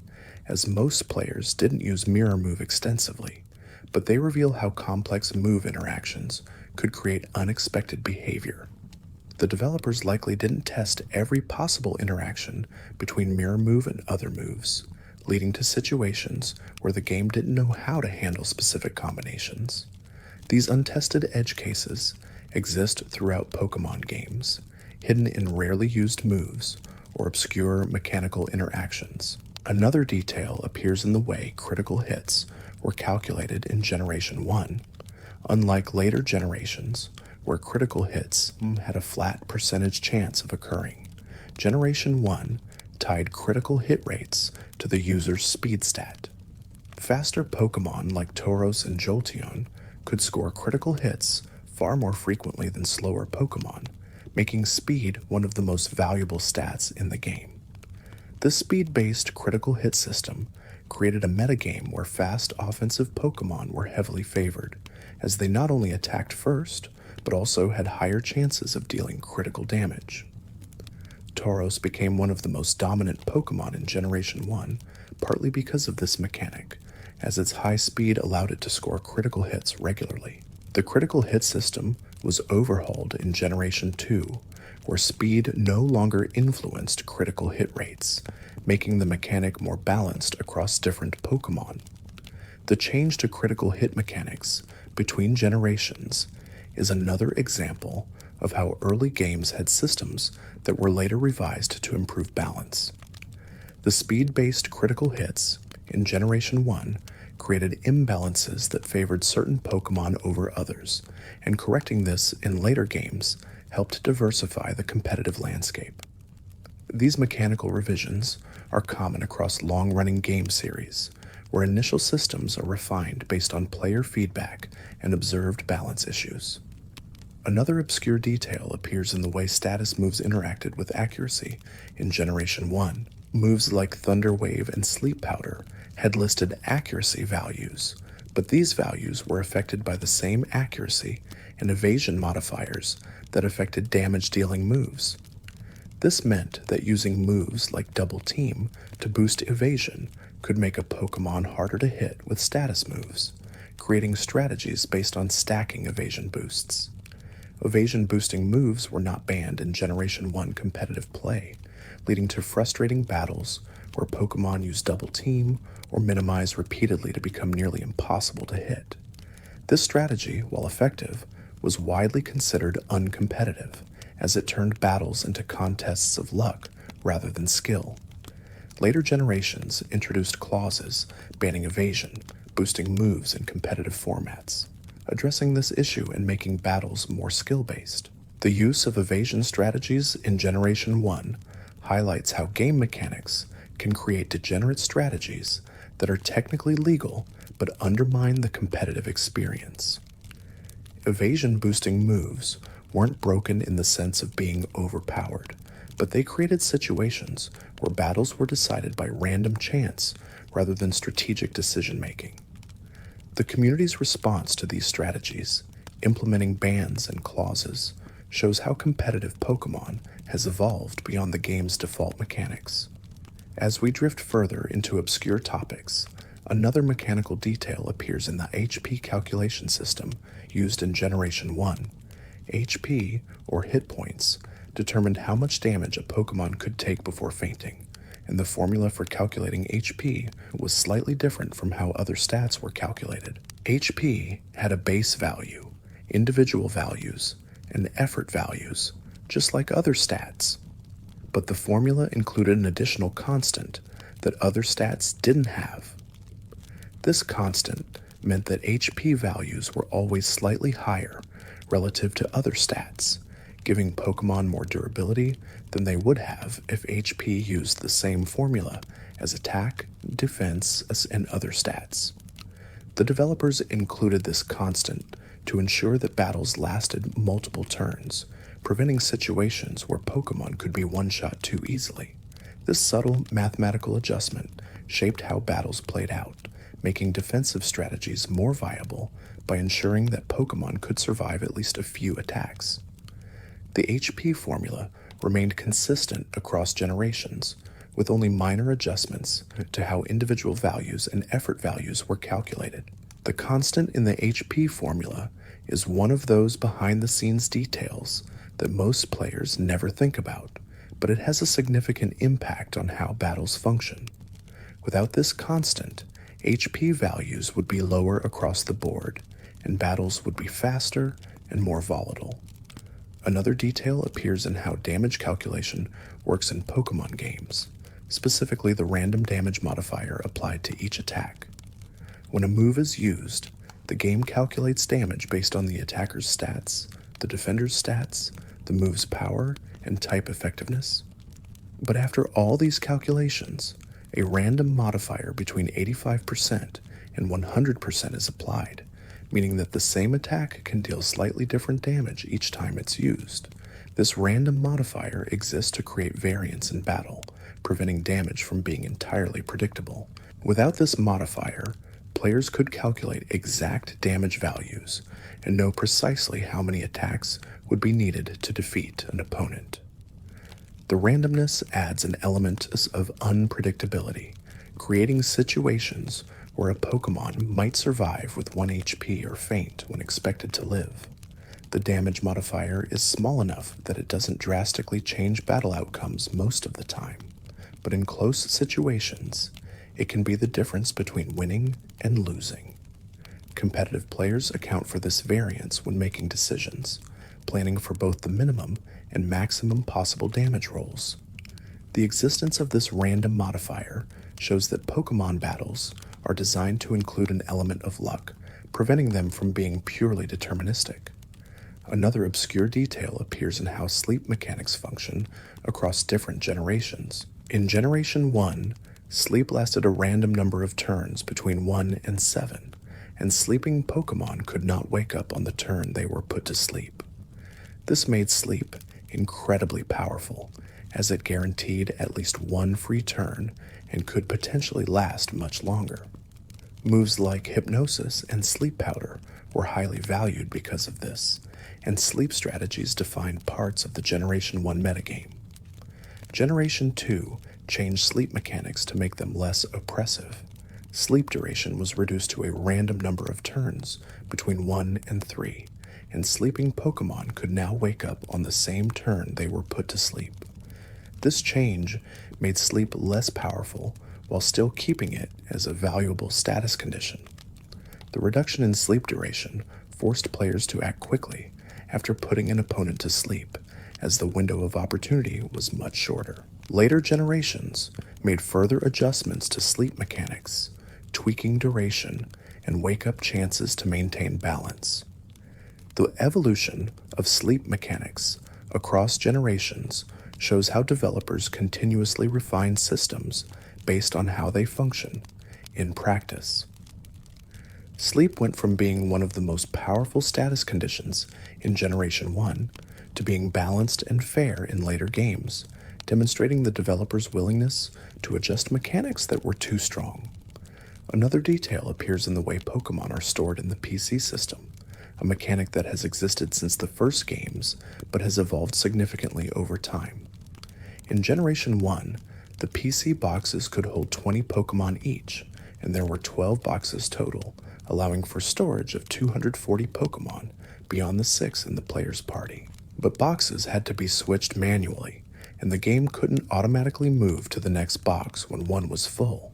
as most players didn't use Mirror Move extensively, but they reveal how complex move interactions could create unexpected behavior. The developers likely didn't test every possible interaction between Mirror Move and other moves, leading to situations where the game didn't know how to handle specific combinations. These untested edge cases exist throughout Pokémon games, hidden in rarely used moves or obscure mechanical interactions. Another detail appears in the way critical hits were calculated in Generation 1. Unlike later generations, where critical hits had a flat percentage chance of occurring, Generation 1 tied critical hit rates to the user's speed stat. Faster Pokémon like Tauros and Jolteon could score critical hits far more frequently than slower Pokémon, making speed one of the most valuable stats in the game. This speed-based critical hit system created a metagame where fast offensive Pokémon were heavily favored, as they not only attacked first, but also had higher chances of dealing critical damage. Tauros became one of the most dominant Pokémon in Generation 1, partly because of this mechanic, as its high speed allowed it to score critical hits regularly. The critical hit system was overhauled in Generation 2, where speed no longer influenced critical hit rates, making the mechanic more balanced across different Pokémon. The change to critical hit mechanics between generations is another example of how early games had systems that were later revised to improve balance. The speed-based critical hits in Generation 1 created imbalances that favored certain Pokémon over others, and correcting this in later games helped diversify the competitive landscape. These mechanical revisions are common across long-running game series, where initial systems are refined based on player feedback and observed balance issues. Another obscure detail appears in the way status moves interacted with accuracy in Generation 1. Moves like Thunder Wave and Sleep Powder had listed accuracy values, but these values were affected by the same accuracy and evasion modifiers that affected damage-dealing moves. This meant that using moves like Double Team to boost evasion could make a Pokémon harder to hit with status moves, creating strategies based on stacking evasion boosts. Evasion-boosting moves were not banned in Generation 1 competitive play, leading to frustrating battles where Pokémon use Double Team or minimize repeatedly to become nearly impossible to hit. This strategy, while effective, was widely considered uncompetitive, as it turned battles into contests of luck rather than skill. Later generations introduced clauses banning evasion, boosting moves in competitive formats, addressing this issue and making battles more skill-based. The use of evasion strategies in Generation 1 highlights how game mechanics can create degenerate strategies that are technically legal but undermine the competitive experience. Evasion-boosting moves weren't broken in the sense of being overpowered, but they created situations where battles were decided by random chance rather than strategic decision-making. The community's response to these strategies, implementing bans and clauses, shows how competitive Pokémon has evolved beyond the game's default mechanics. As we drift further into obscure topics, another mechanical detail appears in the HP calculation system used in Generation 1. HP, or hit points, determined how much damage a Pokémon could take before fainting, and the formula for calculating HP was slightly different from how other stats were calculated. HP had a base value, individual values, and effort values, just like other stats. But the formula included an additional constant that other stats didn't have. This constant meant that HP values were always slightly higher relative to other stats, giving Pokémon more durability than they would have if HP used the same formula as attack, defense, and other stats. The developers included this constant to ensure that battles lasted multiple turns, preventing situations where Pokémon could be one-shot too easily. This subtle mathematical adjustment shaped how battles played out, making defensive strategies more viable by ensuring that Pokémon could survive at least a few attacks. The HP formula remained consistent across generations, with only minor adjustments to how individual values and effort values were calculated. The constant in the HP formula is one of those behind-the-scenes details that most players never think about, but it has a significant impact on how battles function. Without this constant, HP values would be lower across the board, and battles would be faster and more volatile. Another detail appears in how damage calculation works in Pokémon games, specifically the random damage modifier applied to each attack. When a move is used, the game calculates damage based on the attacker's stats, the defender's stats, the move's power, and type effectiveness. But after all these calculations, a random modifier between 85% and 100% is applied, meaning that the same attack can deal slightly different damage each time it's used. This random modifier exists to create variance in battle, preventing damage from being entirely predictable. Without this modifier, players could calculate exact damage values and know precisely how many attacks would be needed to defeat an opponent. The randomness adds an element of unpredictability, creating situations where a Pokémon might survive with 1 HP or faint when expected to live. The damage modifier is small enough that it doesn't drastically change battle outcomes most of the time, but in close situations, it can be the difference between winning and losing. Competitive players account for this variance when making decisions, planning for both the minimum and maximum possible damage rolls. The existence of this random modifier shows that Pokémon battles are designed to include an element of luck, preventing them from being purely deterministic. Another obscure detail appears in how sleep mechanics function across different generations. In Generation 1, sleep lasted a random number of turns between 1 and 7, and sleeping Pokémon could not wake up on the turn they were put to sleep. This made sleep incredibly powerful, as it guaranteed at least one free turn and could potentially last much longer. Moves like hypnosis and sleep powder were highly valued because of this, and sleep strategies defined parts of the Generation 1 metagame. Generation 2 changed sleep mechanics to make them less oppressive. Sleep duration was reduced to a random number of turns between 1 and 3, and sleeping Pokémon could now wake up on the same turn they were put to sleep. This change made sleep less powerful while still keeping it as a valuable status condition. The reduction in sleep duration forced players to act quickly after putting an opponent to sleep, as the window of opportunity was much shorter. Later generations made further adjustments to sleep mechanics, tweaking duration and wake-up chances to maintain balance. The evolution of sleep mechanics across generations shows how developers continuously refine systems based on how they function in practice. Sleep went from being one of the most powerful status conditions in Generation 1 to being balanced and fair in later games, demonstrating the developer's willingness to adjust mechanics that were too strong. Another detail appears in the way Pokémon are stored in the PC system, a mechanic that has existed since the first games but has evolved significantly over time. In Generation 1, the PC boxes could hold 20 Pokémon each, and there were 12 boxes total, allowing for storage of 240 Pokémon beyond the 6 in the player's party. But boxes had to be switched manually, and the game couldn't automatically move to the next box when one was full.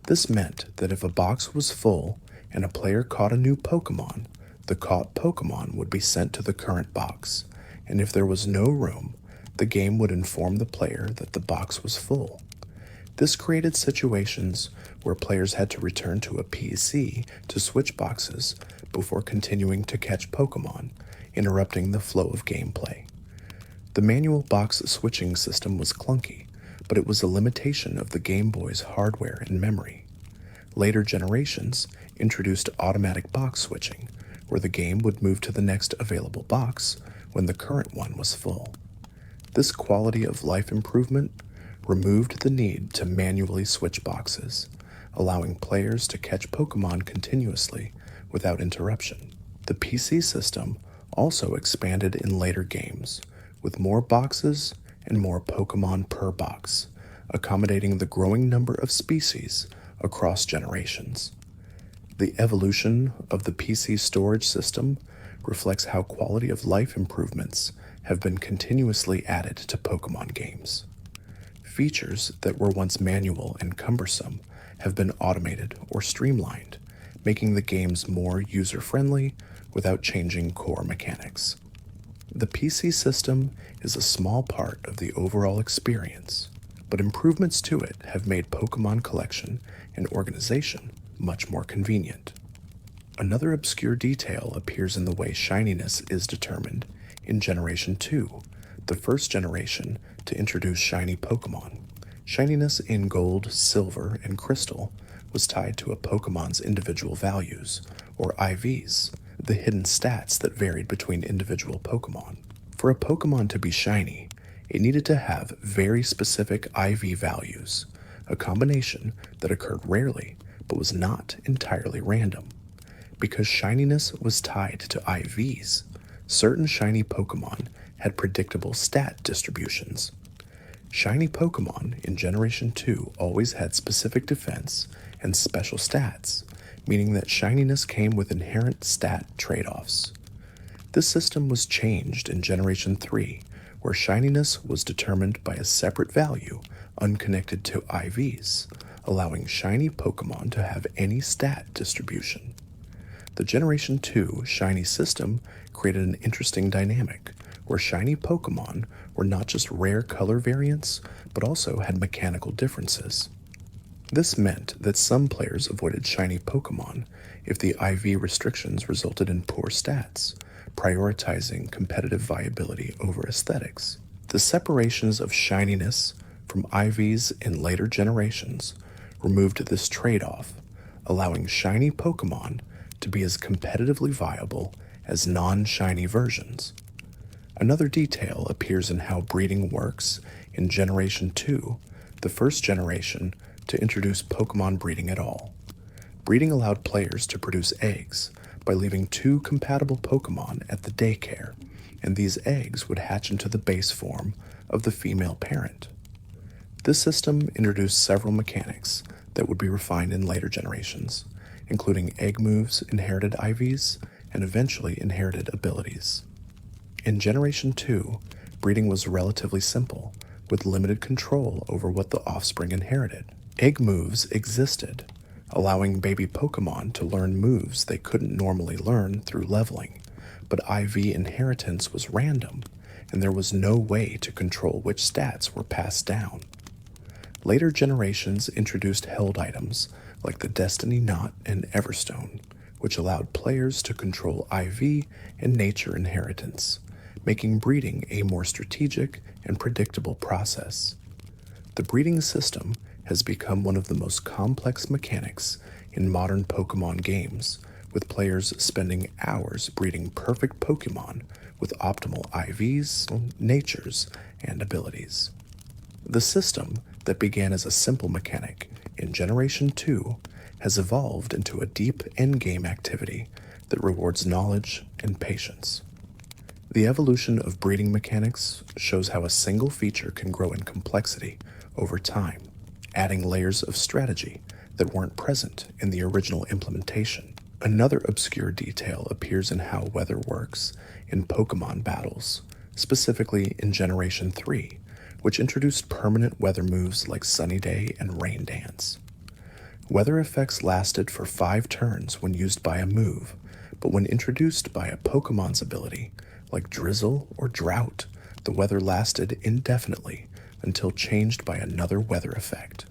This meant that if a box was full and a player caught a new Pokémon, the caught Pokémon would be sent to the current box, and if there was no room, the game would inform the player that the box was full. This created situations where players had to return to a PC to switch boxes before continuing to catch Pokémon, interrupting the flow of gameplay. The manual box switching system was clunky, but it was a limitation of the Game Boy's hardware and memory. Later generations introduced automatic box switching, where the game would move to the next available box when the current one was full. This quality of life improvement removed the need to manually switch boxes, allowing players to catch Pokémon continuously without interruption. The PC system also expanded in later games, with more boxes and more Pokémon per box, accommodating the growing number of species across generations. The evolution of the PC storage system reflects how quality of life improvements have been continuously added to Pokémon games. Features that were once manual and cumbersome have been automated or streamlined, making the games more user-friendly without changing core mechanics. The PC system is a small part of the overall experience, but improvements to it have made Pokémon collection and organization much more convenient. Another obscure detail appears in the way shininess is determined in Generation 2, the first generation to introduce shiny Pokémon. Shininess in gold, silver, and crystal was tied to a Pokémon's individual values, or IVs, the hidden stats that varied between individual Pokémon. For a Pokémon to be shiny, it needed to have very specific IV values, a combination that occurred rarely but was not entirely random. Because shininess was tied to IVs, certain shiny Pokémon had predictable stat distributions. Shiny Pokémon in Generation 2 always had specific defense and special stats, meaning that shininess came with inherent stat trade-offs. This system was changed in Generation 3, where shininess was determined by a separate value unconnected to IVs, allowing shiny Pokémon to have any stat distribution. The Generation 2 shiny system created an interesting dynamic, where shiny Pokémon were not just rare color variants, but also had mechanical differences. This meant that some players avoided shiny Pokémon if the IV restrictions resulted in poor stats, prioritizing competitive viability over aesthetics. The separations of shininess from IVs in later generations removed this trade-off, allowing shiny Pokémon to be as competitively viable as non-shiny versions. Another detail appears in how breeding works in Generation 2, the first generation to introduce Pokémon breeding at all. Breeding allowed players to produce eggs by leaving two compatible Pokémon at the daycare, and these eggs would hatch into the base form of the female parent. This system introduced several mechanics that would be refined in later generations, including egg moves, inherited IVs, and eventually inherited abilities. In Generation 2, breeding was relatively simple, with limited control over what the offspring inherited. Egg moves existed, allowing baby Pokémon to learn moves they couldn't normally learn through leveling, but IV inheritance was random, and there was no way to control which stats were passed down. Later generations introduced held items like the Destiny Knot and Everstone, which allowed players to control IV and nature inheritance, making breeding a more strategic and predictable process. The breeding system has become one of the most complex mechanics in modern Pokémon games, with players spending hours breeding perfect Pokémon with optimal IVs, natures, and abilities. The system that began as a simple mechanic in Generation 2 has evolved into a deep endgame activity that rewards knowledge and patience. The evolution of breeding mechanics shows how a single feature can grow in complexity over time, adding layers of strategy that weren't present in the original implementation. Another obscure detail appears in how weather works in Pokémon battles, specifically in Generation 3, which introduced permanent weather moves like Sunny Day and Rain Dance. Weather effects lasted for 5 turns when used by a move, but when introduced by a Pokémon's ability, like Drizzle or Drought, the weather lasted indefinitely until changed by another weather effect.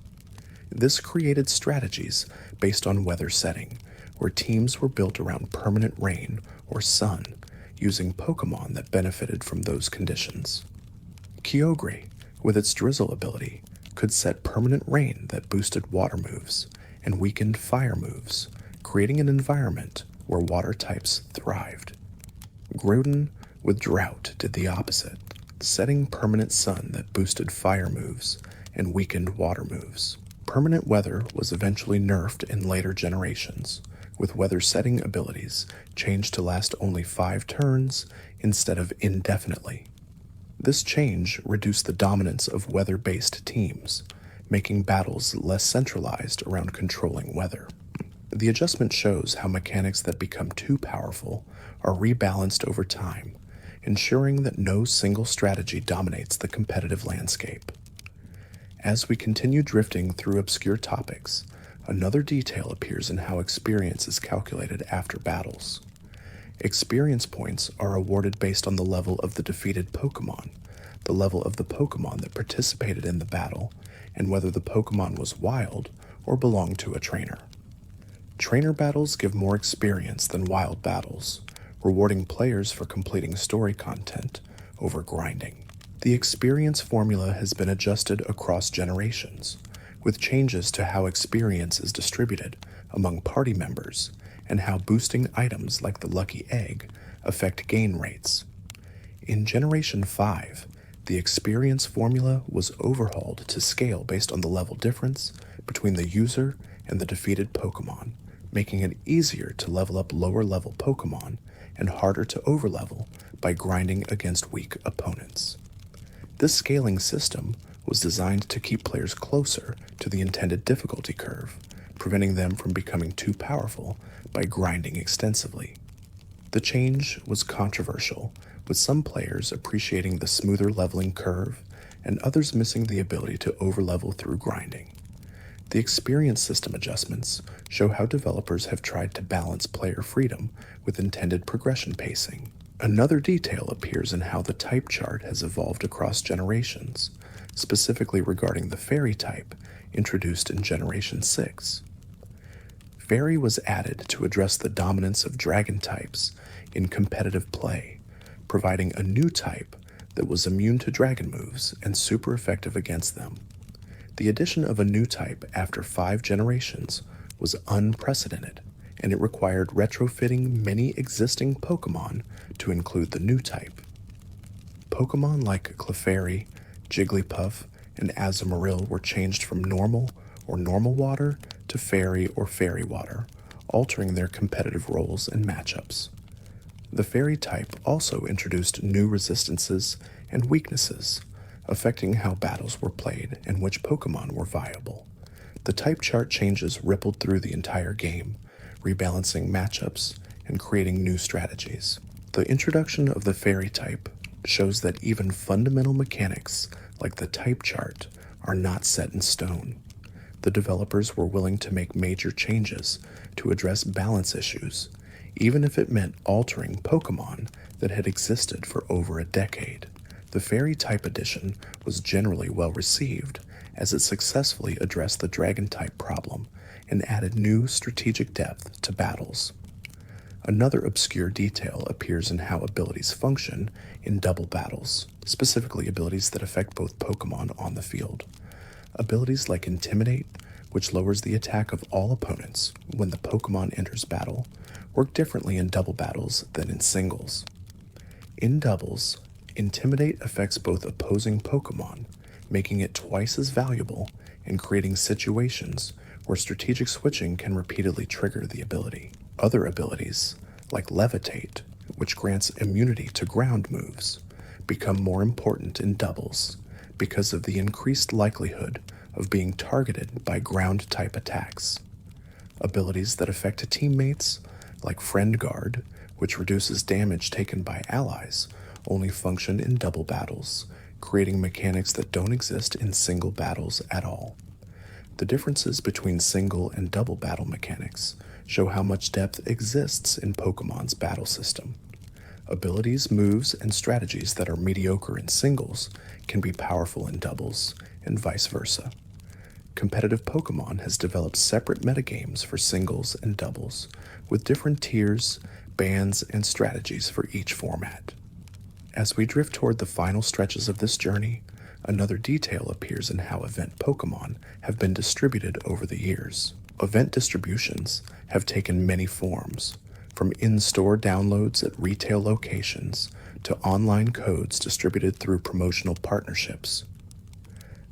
This created strategies based on weather setting, where teams were built around permanent rain or sun, using Pokémon that benefited from those conditions. Kyogre, with its Drizzle ability, could set permanent rain that boosted water moves and weakened fire moves, creating an environment where water types thrived. Groudon, with Drought, did the opposite, setting permanent sun that boosted fire moves and weakened water moves. Permanent weather was eventually nerfed in later generations, with weather setting abilities changed to last only 5 turns instead of indefinitely. This change reduced the dominance of weather-based teams, making battles less centralized around controlling weather. The adjustment shows how mechanics that become too powerful are rebalanced over time, ensuring that no single strategy dominates the competitive landscape. As we continue drifting through obscure topics, another detail appears in how experience is calculated after battles. Experience points are awarded based on the level of the defeated Pokémon, the level of the Pokémon that participated in the battle, and whether the Pokémon was wild or belonged to a trainer. Trainer battles give more experience than wild battles, rewarding players for completing story content over grinding. The experience formula has been adjusted across generations, with changes to how experience is distributed among party members and how boosting items like the Lucky Egg affect gain rates. In Generation 5, the experience formula was overhauled to scale based on the level difference between the user and the defeated Pokémon, making it easier to level up lower-level Pokémon and harder to overlevel by grinding against weak opponents. This scaling system was designed to keep players closer to the intended difficulty curve, preventing them from becoming too powerful by grinding extensively. The change was controversial, with some players appreciating the smoother leveling curve and others missing the ability to overlevel through grinding. The experience system adjustments show how developers have tried to balance player freedom with intended progression pacing. Another detail appears in how the type chart has evolved across generations, specifically regarding the Fairy type introduced in Generation 6. Fairy was added to address the dominance of dragon types in competitive play, providing a new type that was immune to dragon moves and super effective against them. The addition of a new type after 5 generations was unprecedented, and it required retrofitting many existing Pokémon to include the new type. Pokémon like Clefairy, Jigglypuff, and Azumarill were changed from normal or normal water to fairy or fairy water, altering their competitive roles and matchups. The Fairy type also introduced new resistances and weaknesses, affecting how battles were played and which Pokémon were viable. The type chart changes rippled through the entire game, rebalancing matchups and creating new strategies. The introduction of the Fairy type shows that even fundamental mechanics like the type chart are not set in stone. the developers were willing to make major changes to address balance issues, even if it meant altering Pokémon that had existed for over a decade. The Fairy type edition was generally well received, as it successfully addressed the Dragon type problem and added new strategic depth to battles. Another obscure detail appears in how abilities function in double battles, specifically abilities that affect both Pokémon on the field. Abilities like Intimidate, which lowers the attack of all opponents when the Pokémon enters battle, work differently in double battles than in singles. In doubles, Intimidate affects both opposing Pokémon, making it twice as valuable and creating situations where strategic switching can repeatedly trigger the ability. Other abilities, like Levitate, which grants immunity to ground moves, become more important in doubles because of the increased likelihood of being targeted by ground-type attacks. Abilities that affect teammates, like Friend Guard, which reduces damage taken by allies, only function in double battles, creating mechanics that don't exist in single battles at all. The differences between single and double battle mechanics show how much depth exists in Pokémon's battle system. Abilities, moves, and strategies that are mediocre in singles can be powerful in doubles, and vice versa. Competitive Pokémon has developed separate metagames for singles and doubles, with different tiers, bans, and strategies for each format. As we drift toward the final stretches of this journey, another detail appears in how event Pokémon have been distributed over the years. Event distributions have taken many forms, from in-store downloads at retail locations to online codes distributed through promotional partnerships.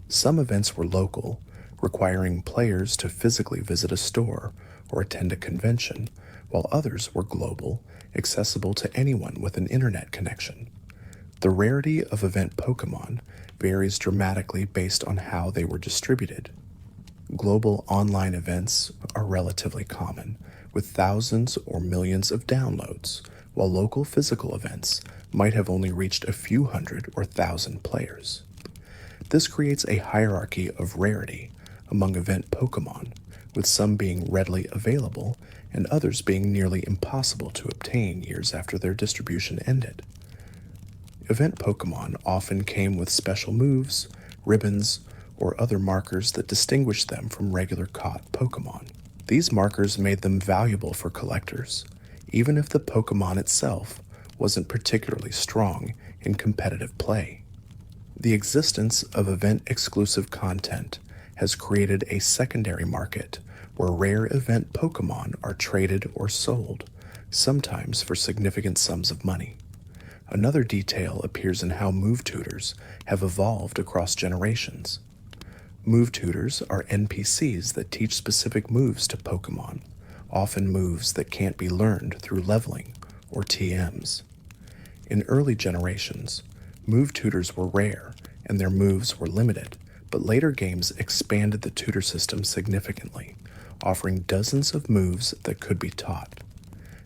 Some events were local, requiring players to physically visit a store or attend a convention, while others were global, accessible to anyone with an internet connection. The rarity of event Pokémon varies dramatically based on how they were distributed. Global online events are relatively common, with thousands or millions of downloads, while local physical events might have only reached a few hundred or thousand players. This creates a hierarchy of rarity among event Pokémon, with some being readily available and others being nearly impossible to obtain years after their distribution ended. Event Pokémon often came with special moves, ribbons, or other markers that distinguished them from regular caught Pokémon. These markers made them valuable for collectors, even if the Pokémon itself wasn't particularly strong in competitive play. The existence of event-exclusive content has created a secondary market where rare event Pokémon are traded or sold, sometimes for significant sums of money. Another detail appears in how move tutors have evolved across generations. Move tutors are NPCs that teach specific moves to Pokémon, often moves that can't be learned through leveling or TMs. In early generations, move tutors were rare and their moves were limited, but later games expanded the tutor system significantly, offering dozens of moves that could be taught.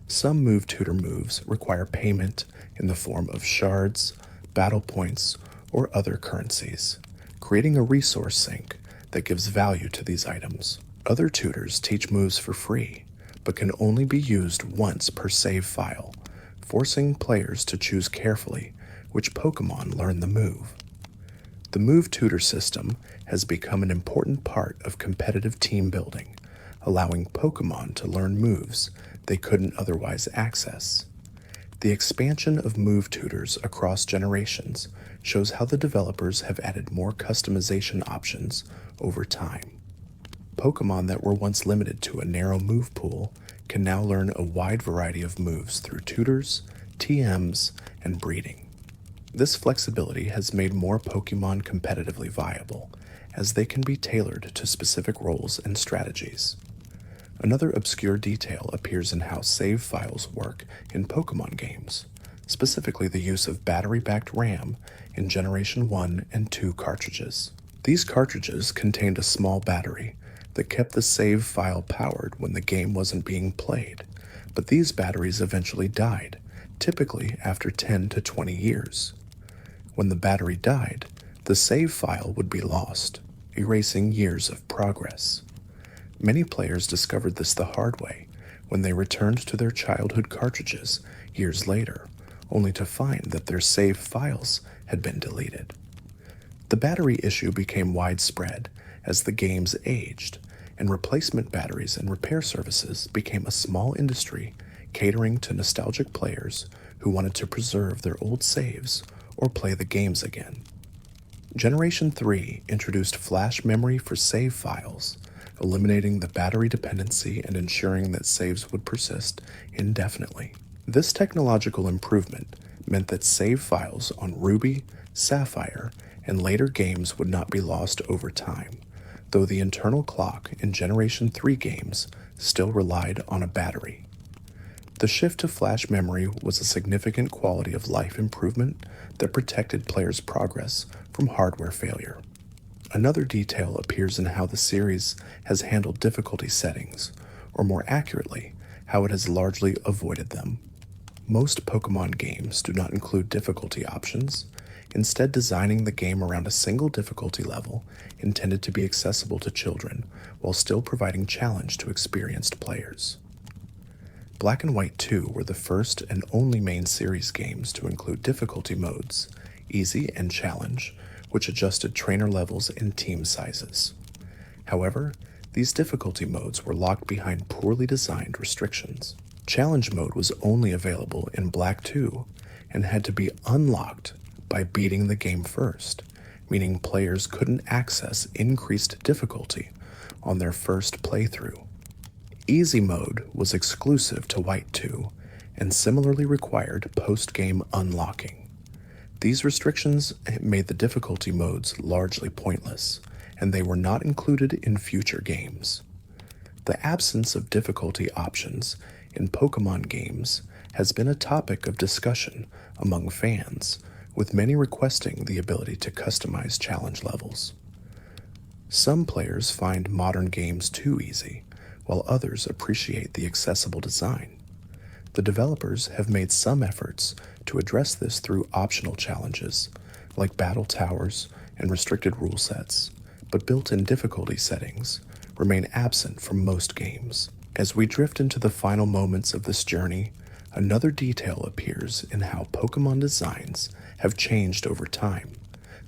Some move tutor moves require payment in the form of shards, battle points, or other currencies, creating a resource sink that gives value to these items. Other tutors teach moves for free, but can only be used once per save file, forcing players to choose carefully which Pokémon learn the move. The move tutor system has become an important part of competitive team building, allowing Pokémon to learn moves they couldn't otherwise access. The expansion of move tutors across generations shows how the developers have added more customization options over time. Pokémon that were once limited to a narrow move pool can now learn a wide variety of moves through tutors, TMs, and breeding. This flexibility has made more Pokémon competitively viable, as they can be tailored to specific roles and strategies. Another obscure detail appears in how save files work in Pokémon games, specifically the use of battery-backed RAM in Generation 1 and 2 cartridges. These cartridges contained a small battery that kept the save file powered when the game wasn't being played, but these batteries eventually died, typically after 10 to 20 years. When the battery died, the save file would be lost. erasing years of progress. Many players discovered this the hard way when they returned to their childhood cartridges years later, only to find that their save files had been deleted. The battery issue became widespread as the games aged, and replacement batteries and repair services became a small industry catering to nostalgic players who wanted to preserve their old saves or play the games again. Generation 3 introduced flash memory for save files, eliminating the battery dependency and ensuring that saves would persist indefinitely. This technological improvement meant that save files on Ruby, Sapphire, and later games would not be lost over time, though the internal clock in Generation 3 games still relied on a battery. The shift to flash memory was a significant quality of life improvement that protected players' progress from hardware failure. Another detail appears in how the series has handled difficulty settings, or more accurately, how it has largely avoided them. Most Pokémon games do not include difficulty options, instead designing the game around a single difficulty level intended to be accessible to children while still providing challenge to experienced players. Black and White 2 were the first and only main series games to include difficulty modes, Easy and Challenge, which adjusted trainer levels and team sizes. However, these difficulty modes were locked behind poorly designed restrictions. Challenge mode was only available in Black 2 and had to be unlocked by beating the game first, meaning players couldn't access increased difficulty on their first playthrough. Easy mode was exclusive to White 2 and similarly required post-game unlocking. These restrictions made the difficulty modes largely pointless, and they were not included in future games. The absence of difficulty options in Pokémon games has been a topic of discussion among fans, with many requesting the ability to customize challenge levels. Some players find modern games too easy, while others appreciate the accessible design. The developers have made some efforts to address this through optional challenges, like battle towers and restricted rule sets, but built-in difficulty settings remain absent from most games. As we drift into the final moments of this journey, another detail appears in how Pokémon designs have changed over time,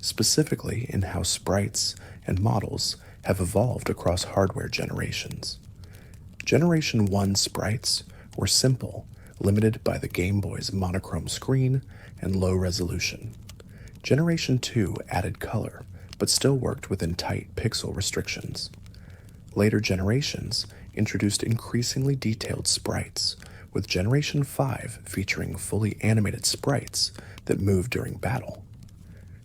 specifically in how sprites and models have evolved across hardware generations. Generation 1 sprites were simple, limited by the Game Boy's monochrome screen and low resolution. Generation 2 added color, but still worked within tight pixel restrictions. Later generations introduced increasingly detailed sprites, with Generation 5 featuring fully animated sprites that move during battle.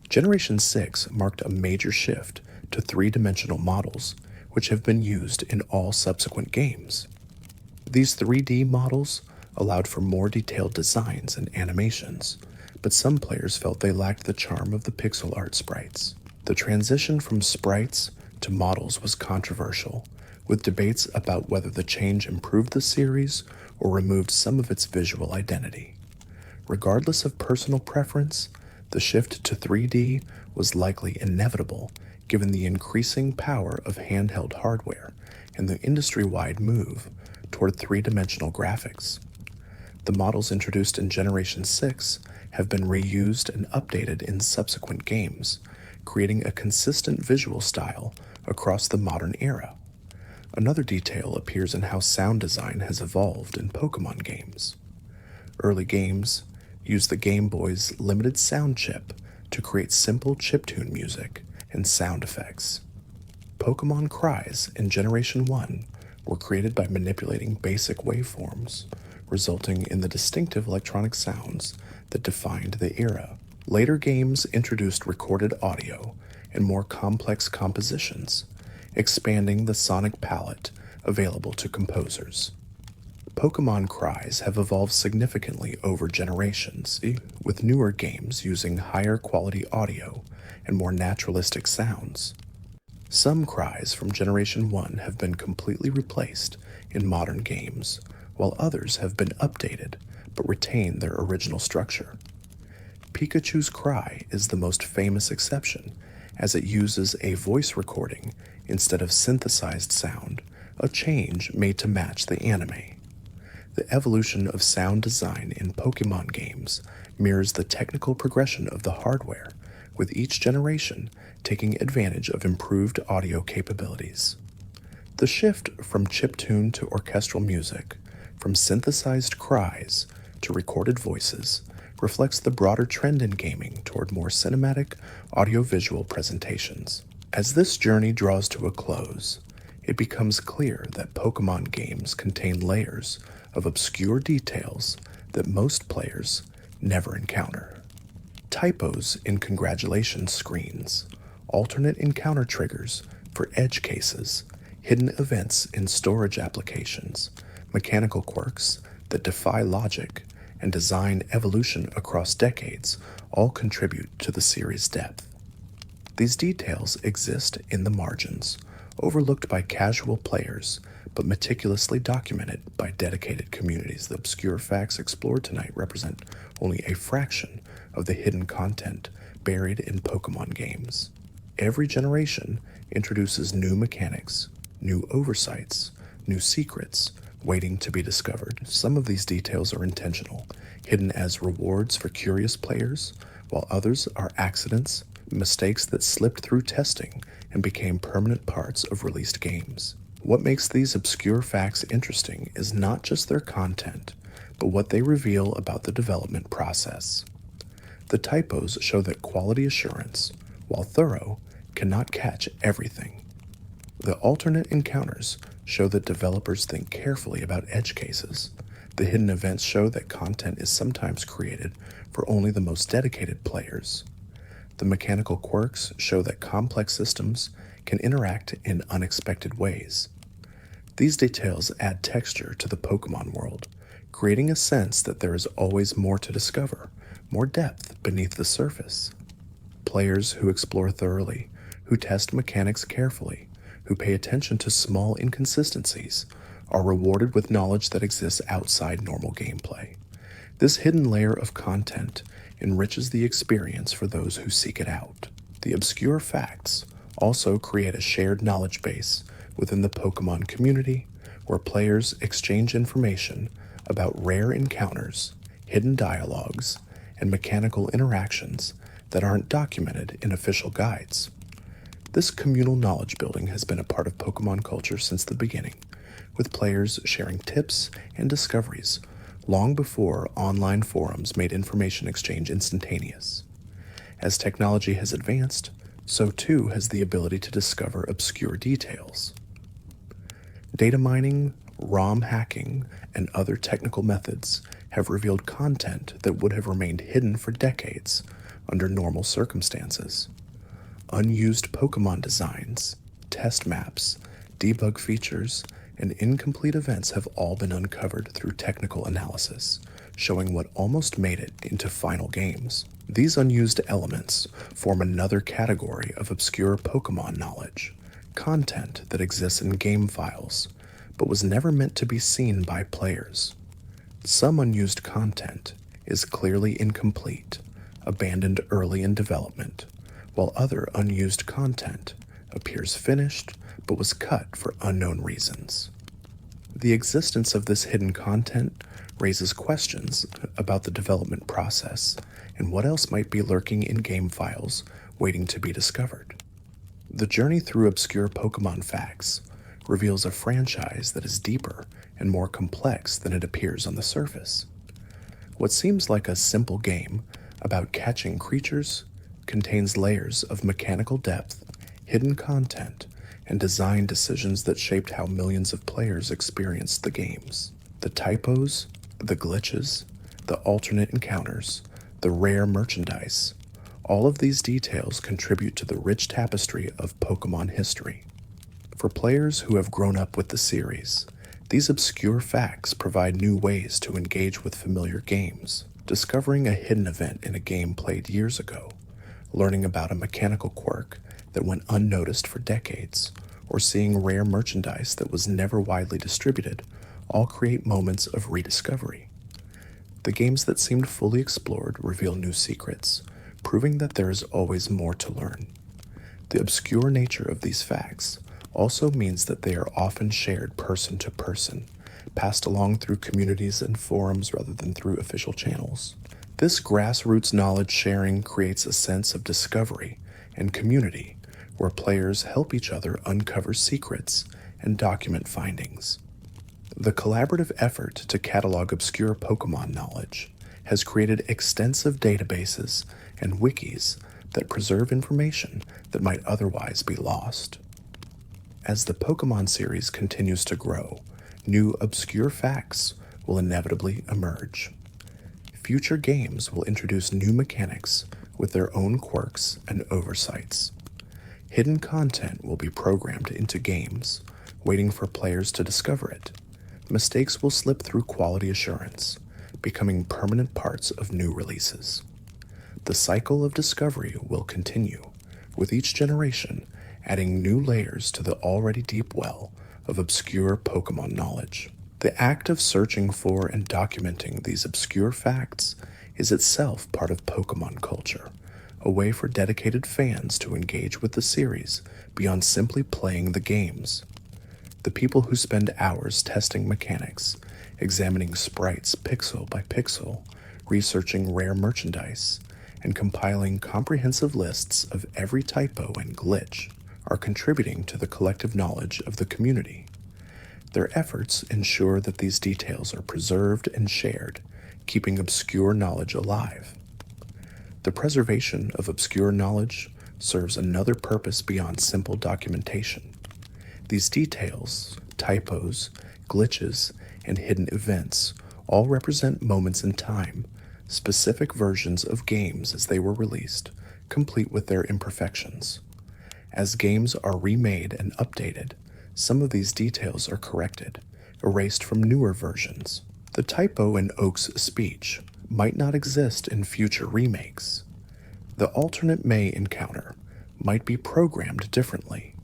Generation 6 marked a major shift to three-dimensional models, which have been used in all subsequent games. These 3D models allowed for more detailed designs and animations, but some players felt they lacked the charm of the pixel art sprites. The transition from sprites to models was controversial, with debates about whether the change improved the series or removed some of its visual identity. Regardless of personal preference, the shift to 3D was likely inevitable given the increasing power of handheld hardware and the industry-wide move toward three-dimensional graphics. The models introduced in Generation 6 have been reused and updated in subsequent games, creating a consistent visual style across the modern era. Another detail appears in how sound design has evolved in Pokémon games. Early games used the Game Boy's limited sound chip to create simple chiptune music and sound effects. Pokémon cries in Generation 1 were created by manipulating basic waveforms, resulting in the distinctive electronic sounds that defined the era. Later games introduced recorded audio and more complex compositions, expanding the sonic palette available to composers. Pokémon cries have evolved significantly over generations, with newer games using higher quality audio and more naturalistic sounds. Some cries from Generation 1 have been completely replaced in modern games, while others have been updated but retain their original structure. Pikachu's cry is the most famous exception as it uses a voice recording instead of synthesized sound, a change made to match the anime. The evolution of sound design in Pokémon games mirrors the technical progression of the hardware, with each generation taking advantage of improved audio capabilities. The shift from chiptune to orchestral music, from synthesized cries to recorded voices, reflects the broader trend in gaming toward more cinematic, audiovisual presentations. As this journey draws to a close, it becomes clear that Pokémon games contain layers of obscure details that most players never encounter. Typos in congratulations screens, alternate encounter triggers for edge cases, hidden events in storage applications, mechanical quirks that defy logic, and design evolution across decades all contribute to the series' depth. These details exist in the margins, overlooked by casual players, but meticulously documented by dedicated communities. The obscure facts explored tonight represent only a fraction of the hidden content buried in Pokémon games. Every generation introduces new mechanics, new oversights, new secrets waiting to be discovered. Some of these details are intentional, hidden as rewards for curious players, while others are accidents, mistakes that slipped through testing and became permanent parts of released games. What makes these obscure facts interesting is not just their content, but what they reveal about the development process. The typos show that quality assurance, while thorough, cannot catch everything. The alternate encounters show that developers think carefully about edge cases. The hidden events show that content is sometimes created for only the most dedicated players. The mechanical quirks show that complex systems can interact in unexpected ways. These details add texture to the Pokémon world, creating a sense that there is always more to discover, more depth beneath the surface. Players who explore thoroughly, who test mechanics carefully, who pay attention to small inconsistencies, are rewarded with knowledge that exists outside normal gameplay. This hidden layer of content enriches the experience for those who seek it out. The obscure facts also create a shared knowledge base within the Pokémon community, where players exchange information about rare encounters, hidden dialogues, and mechanical interactions that aren't documented in official guides. This communal knowledge building has been a part of Pokémon culture since the beginning, with players sharing tips and discoveries long before online forums made information exchange instantaneous. As technology has advanced, so too has the ability to discover obscure details. Data mining, ROM hacking, and other technical methods have revealed content that would have remained hidden for decades under normal circumstances. Unused Pokémon designs, test maps, debug features, and incomplete events have all been uncovered through technical analysis, showing what almost made it into final games. These unused elements form another category of obscure Pokémon knowledge, content that exists in game files, but was never meant to be seen by players. Some unused content is clearly incomplete, abandoned early in development, while other unused content appears finished but was cut for unknown reasons. The existence of this hidden content raises questions about the development process and what else might be lurking in game files waiting to be discovered. The journey through obscure Pokémon facts reveals a franchise that is deeper and more complex than it appears on the surface. What seems like a simple game about catching creatures contains layers of mechanical depth, hidden content, and design decisions that shaped how millions of players experienced the games. The typos, the glitches, the alternate encounters, the rare merchandise, all of these details contribute to the rich tapestry of Pokémon history. For players who have grown up with the series, these obscure facts provide new ways to engage with familiar games. Discovering a hidden event in a game played years ago, learning about a mechanical quirk that went unnoticed for decades, or seeing rare merchandise that was never widely distributed, all create moments of rediscovery. The games that seemed fully explored reveal new secrets, proving that there is always more to learn. The obscure nature of these facts also means that they are often shared person to person, passed along through communities and forums rather than through official channels. This grassroots knowledge sharing creates a sense of discovery and community where players help each other uncover secrets and document findings. The collaborative effort to catalog obscure Pokémon knowledge has created extensive databases and wikis that preserve information that might otherwise be lost. As the Pokémon series continues to grow, new obscure facts will inevitably emerge. Future games will introduce new mechanics with their own quirks and oversights. Hidden content will be programmed into games, waiting for players to discover it. Mistakes will slip through quality assurance, becoming permanent parts of new releases. The cycle of discovery will continue, with each generation adding new layers to the already deep well of obscure Pokémon knowledge. The act of searching for and documenting these obscure facts is itself part of Pokémon culture, a way for dedicated fans to engage with the series beyond simply playing the games. The people who spend hours testing mechanics, examining sprites pixel by pixel, researching rare merchandise, and compiling comprehensive lists of every typo and glitch are contributing to the collective knowledge of the community. Their efforts ensure that these details are preserved and shared, keeping obscure knowledge alive. The preservation of obscure knowledge serves another purpose beyond simple documentation. These details, typos, glitches, and hidden events all represent moments in time, specific versions of games as they were released, complete with their imperfections. As games are remade and updated, some of these details are corrected, erased from newer versions. The typo in Oak's speech might not exist in future remakes. The alternate May encounter might be programmed differently.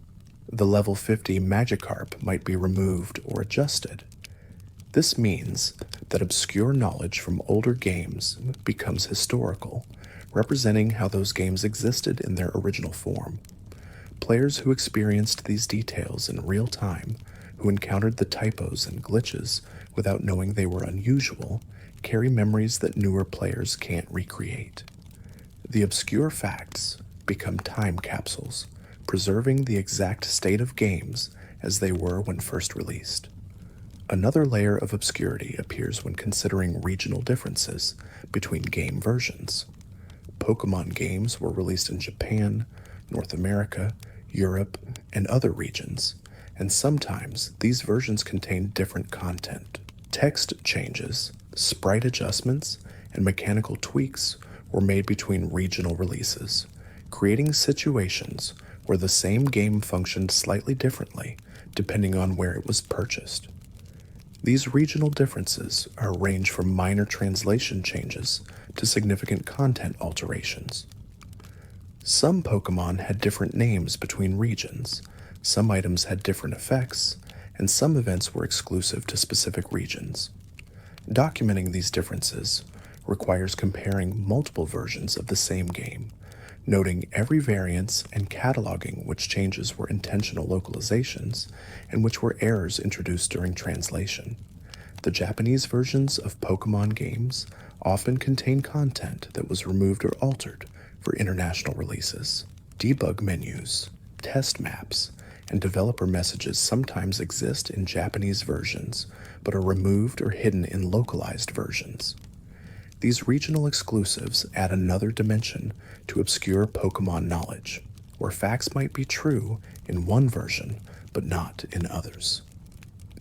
The level 50 Magikarp might be removed or adjusted. This means that obscure knowledge from older games becomes historical, representing how those games existed in their original form. Players who experienced these details in real time, who encountered the typos and glitches without knowing they were unusual, carry memories that newer players can't recreate. The obscure facts become time capsules, preserving the exact state of games as they were when first released. Another layer of obscurity appears when considering regional differences between game versions. Pokémon games were released in Japan, North America, Europe, and other regions, and sometimes these versions contain different content. Text changes, sprite adjustments, and mechanical tweaks were made between regional releases, creating situations where the same game functioned slightly differently depending on where it was purchased. These regional differences range from minor translation changes to significant content alterations. Some Pokémon had different names between regions, some items had different effects, and some events were exclusive to specific regions. Documenting these differences requires comparing multiple versions of the same game, noting every variance and cataloging which changes were intentional localizations and which were errors introduced during translation. The Japanese versions of Pokémon games often contain content that was removed or altered for international releases. Debug menus, test maps, and developer messages sometimes exist in Japanese versions but are removed or hidden in localized versions. These regional exclusives add another dimension to obscure Pokémon knowledge, where facts might be true in one version but not in others.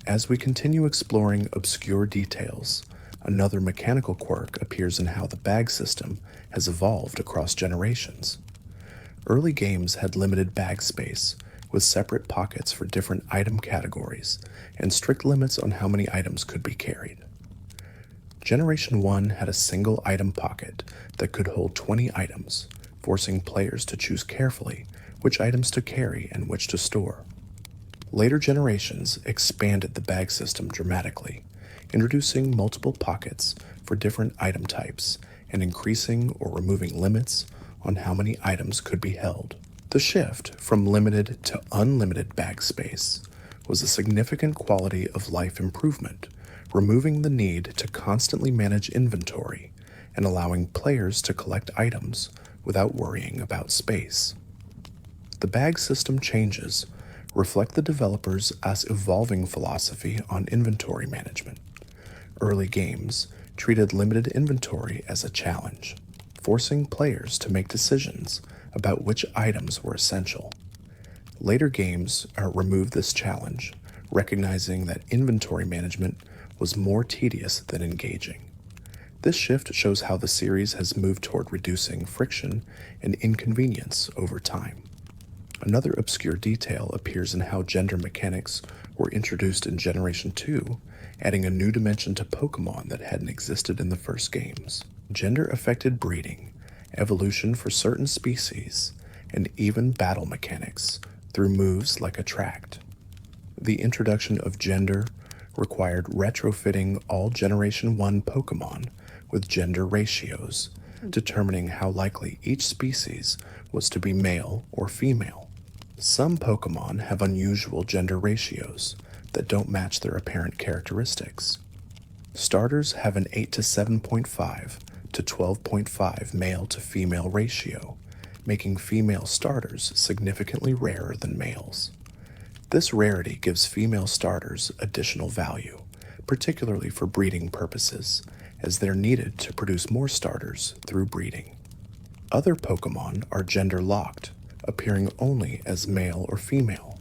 As we continue exploring obscure details, another mechanical quirk appears in how the bag system has evolved across generations. Early games had limited bag space, with separate pockets for different item categories and strict limits on how many items could be carried. Generation 1 had a single item pocket that could hold 20 items, forcing players to choose carefully which items to carry and which to store. Later generations expanded the bag system dramatically, introducing multiple pockets for different item types and increasing or removing limits on how many items could be held. The shift from limited to unlimited bag space was a significant quality of life improvement, removing the need to constantly manage inventory and allowing players to collect items without worrying about space. The bag system changes reflect the developers' evolving philosophy on inventory management. Early games treated limited inventory as a challenge, forcing players to make decisions about which items were essential. Later games removed this challenge, recognizing that inventory management was more tedious than engaging. This shift shows how the series has moved toward reducing friction and inconvenience over time. Another obscure detail appears in how gender mechanics were introduced in Generation 2, adding a new dimension to Pokémon that hadn't existed in the first games. Gender affected breeding, evolution for certain species, and even battle mechanics through moves like Attract. The introduction of gender required retrofitting all Generation 1 Pokémon with gender ratios, determining how likely each species was to be male or female. Some Pokémon have unusual gender ratios that don't match their apparent characteristics. Starters have an 8 to 7.5 to 12.5 male to female ratio, making female starters significantly rarer than males. This rarity gives female starters additional value, particularly for breeding purposes, as they're needed to produce more starters through breeding. Other Pokémon are gender locked, appearing only as male or female.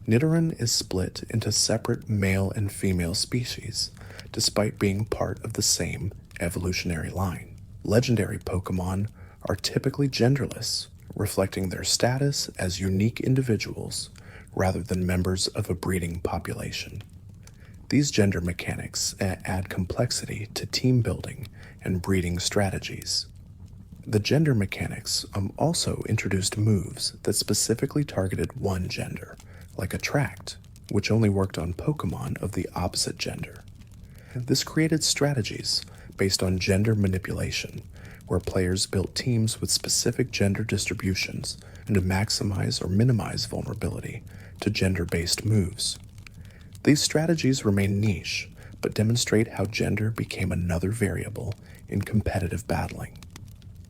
Nidoran is split into separate male and female species, despite being part of the same evolutionary line. Legendary Pokémon are typically genderless, reflecting their status as unique individuals rather than members of a breeding population. These gender mechanics add complexity to team building and breeding strategies. The gender mechanics also introduced moves that specifically targeted one gender, like Attract, which only worked on Pokémon of the opposite gender. This created strategies based on gender manipulation, where players built teams with specific gender distributions and to maximize or minimize vulnerability to gender-based moves. These strategies remain niche, but demonstrate how gender became another variable in competitive battling.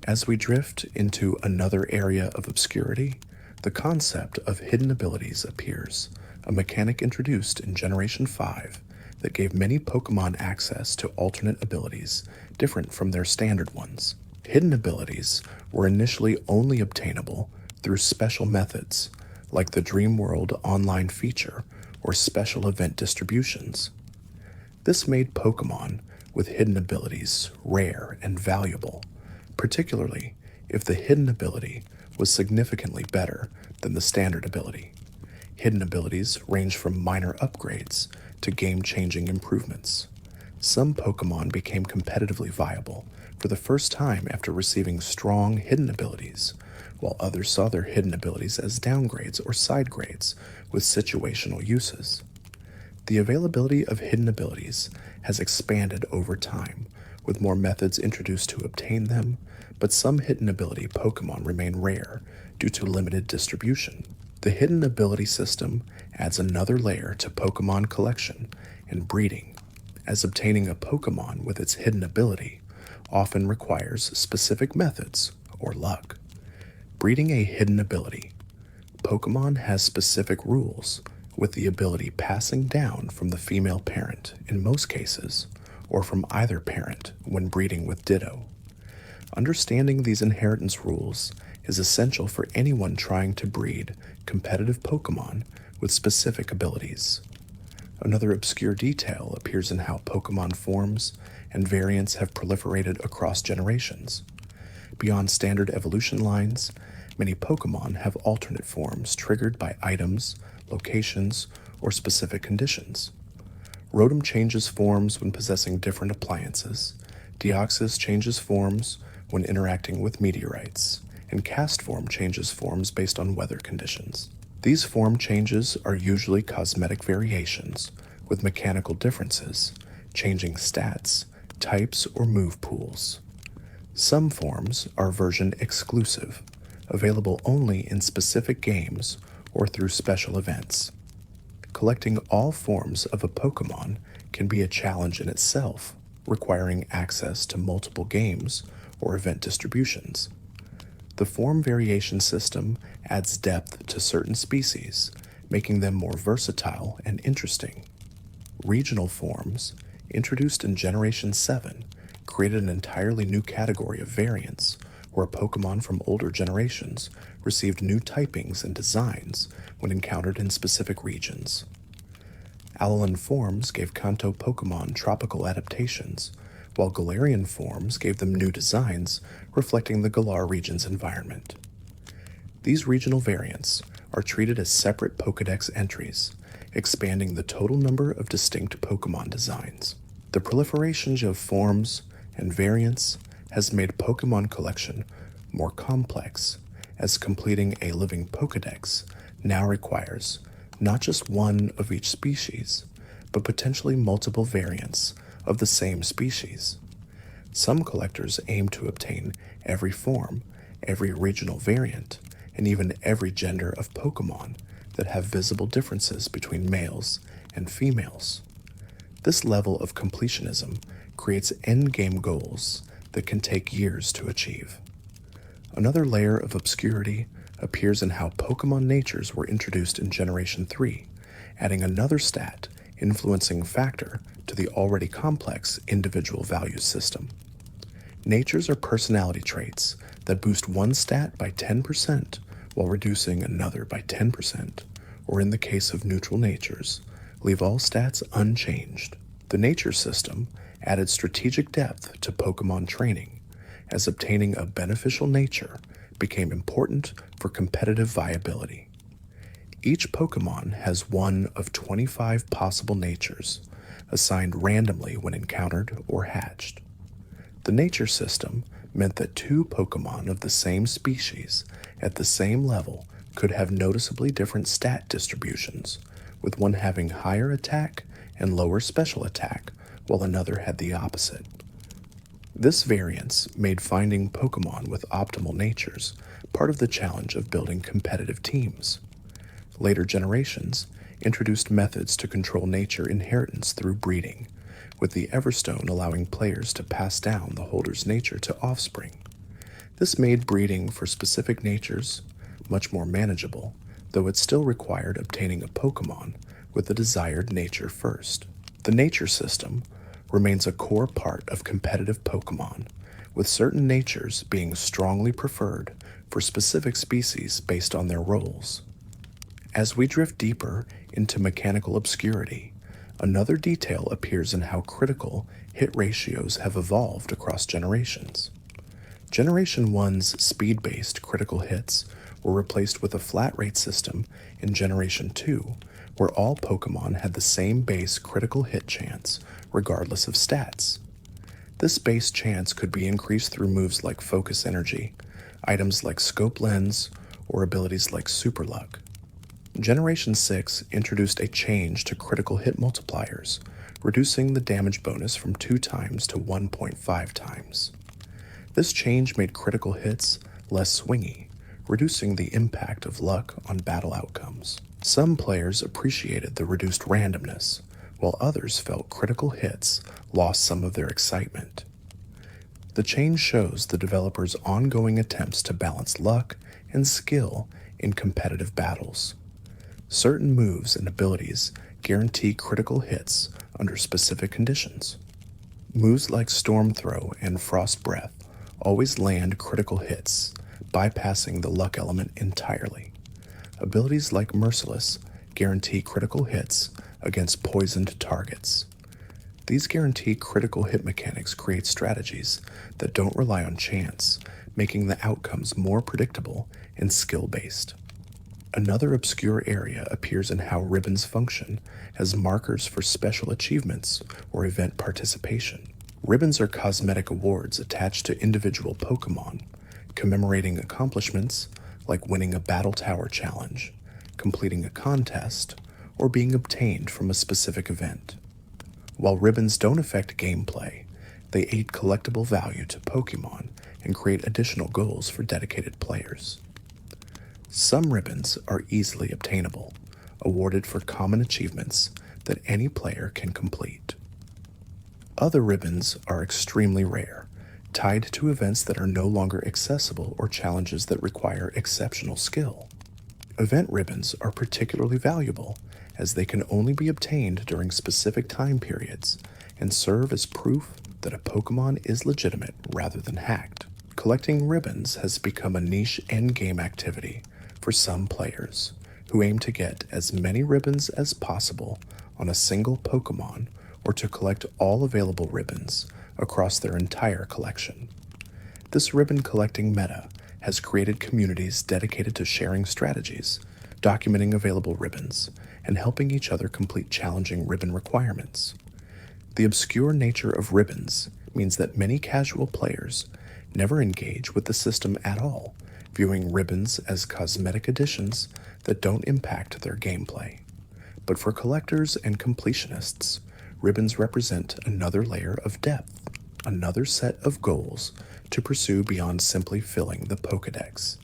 As we drift into another area of obscurity, the concept of hidden abilities appears, a mechanic introduced in Generation 5 that gave many Pokémon access to alternate abilities different from their standard ones. Hidden abilities were initially only obtainable through special methods, like the Dream World online feature or special event distributions. This made Pokémon with hidden abilities rare and valuable, particularly if the hidden ability was significantly better than the standard ability. Hidden abilities range from minor upgrades to game-changing improvements. Some Pokémon became competitively viable for the first time after receiving strong hidden abilities, while others saw their hidden abilities as downgrades or side grades with situational uses. The availability of hidden abilities has expanded over time, with more methods introduced to obtain them, but some hidden ability Pokémon remain rare due to limited distribution. The hidden ability system adds another layer to Pokémon collection and breeding, as obtaining a Pokémon with its hidden ability often requires specific methods or luck. Breeding a hidden ability. Pokémon has specific rules, with the ability passing down from the female parent in most cases, or from either parent when breeding with Ditto. Understanding these inheritance rules is essential for anyone trying to breed competitive Pokémon with specific abilities. Another obscure detail appears in how Pokémon forms and variants have proliferated across generations. Beyond standard evolution lines, many Pokémon have alternate forms triggered by items, locations, or specific conditions. Rotom changes forms when possessing different appliances, Deoxys changes forms when interacting with meteorites, and Cast form changes forms based on weather conditions. These form changes are usually cosmetic variations, with mechanical differences, changing stats, types, or move pools. Some forms are version exclusive, available only in specific games or through special events. Collecting all forms of a Pokémon can be a challenge in itself, requiring access to multiple games or event distributions. The form variation system adds depth to certain species, making them more versatile and interesting. Regional forms, introduced in Generation 7, created an entirely new category of variants, where Pokémon from older generations received new typings and designs when encountered in specific regions. Alolan forms gave Kanto Pokémon tropical adaptations, while Galarian forms gave them new designs reflecting the Galar region's environment. These regional variants are treated as separate Pokédex entries, expanding the total number of distinct Pokémon designs. The proliferation of forms and variants has made Pokémon collection more complex, as completing a living Pokédex now requires not just one of each species, but potentially multiple variants of the same species. Some collectors aim to obtain every form, every regional variant, and even every gender of Pokémon that have visible differences between males and females. This level of completionism creates endgame goals that can take years to achieve. Another layer of obscurity appears in how Pokémon natures were introduced in Generation 3, adding another stat influencing factor to the already complex individual value system. Natures are personality traits that boost one stat by 10% while reducing another by 10%, or in the case of neutral natures, leave all stats unchanged. The nature system added strategic depth to Pokémon training, as obtaining a beneficial nature became important for competitive viability. Each Pokémon has one of 25 possible natures, assigned randomly when encountered or hatched. The nature system meant that two Pokémon of the same species at the same level could have noticeably different stat distributions, with one having higher attack and lower special attack, while another had the opposite. This variance made finding Pokémon with optimal natures part of the challenge of building competitive teams. Later generations introduced methods to control nature inheritance through breeding, with the Everstone allowing players to pass down the holder's nature to offspring. This made breeding for specific natures much more manageable, though it still required obtaining a Pokémon with the desired nature first. The nature system remains a core part of competitive Pokémon, with certain natures being strongly preferred for specific species based on their roles. As we drift deeper into mechanical obscurity, another detail appears in how critical hit ratios have evolved across generations. Generation 1's speed-based critical hits were replaced with a flat rate system in Generation 2, where all Pokémon had the same base critical hit chance, regardless of stats. This base chance could be increased through moves like Focus Energy, items like Scope Lens, or abilities like Super Luck. Generation 6 introduced a change to critical hit multipliers, reducing the damage bonus from 2 times to 1.5 times. This change made critical hits less swingy, reducing the impact of luck on battle outcomes. Some players appreciated the reduced randomness, while others felt critical hits lost some of their excitement. The change shows the developers' ongoing attempts to balance luck and skill in competitive battles. Certain moves and abilities guarantee critical hits under specific conditions. Moves like Storm Throw and Frost Breath always land critical hits, bypassing the luck element entirely. Abilities like Merciless guarantee critical hits against poisoned targets. These guaranteed critical hit mechanics create strategies that don't rely on chance, making the outcomes more predictable and skill-based. Another obscure area appears in how ribbons function as markers for special achievements or event participation. Ribbons are cosmetic awards attached to individual Pokémon, commemorating accomplishments like winning a Battle Tower challenge, completing a contest, or being obtained from a specific event. While ribbons don't affect gameplay, they aid collectible value to Pokémon and create additional goals for dedicated players. Some ribbons are easily obtainable, awarded for common achievements that any player can complete. Other ribbons are extremely rare, tied to events that are no longer accessible or challenges that require exceptional skill. Event ribbons are particularly valuable as they can only be obtained during specific time periods and serve as proof that a Pokémon is legitimate rather than hacked. Collecting ribbons has become a niche endgame activity for some players who aim to get as many ribbons as possible on a single Pokémon or to collect all available ribbons across their entire collection. This ribbon collecting meta has created communities dedicated to sharing strategies, documenting available ribbons, and helping each other complete challenging ribbon requirements. The obscure nature of ribbons means that many casual players never engage with the system at all, viewing ribbons as cosmetic additions that don't impact their gameplay. But for collectors and completionists, ribbons represent another layer of depth, another set of goals to pursue beyond simply filling the Pokédex.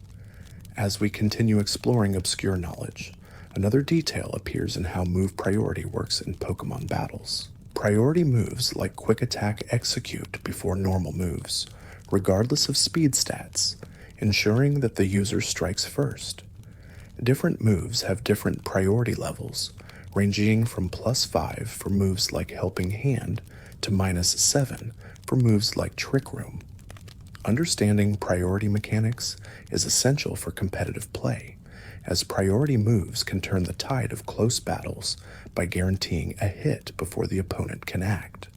As we continue exploring obscure knowledge, another detail appears in how move priority works in Pokémon battles. Priority moves like Quick Attack execute before normal moves, regardless of speed stats, ensuring that the user strikes first. Different moves have different priority levels, ranging from +5 for moves like Helping Hand to -7 for moves like Trick Room. Understanding priority mechanics is essential for competitive play, as priority moves can turn the tide of close battles by guaranteeing a hit before the opponent can act.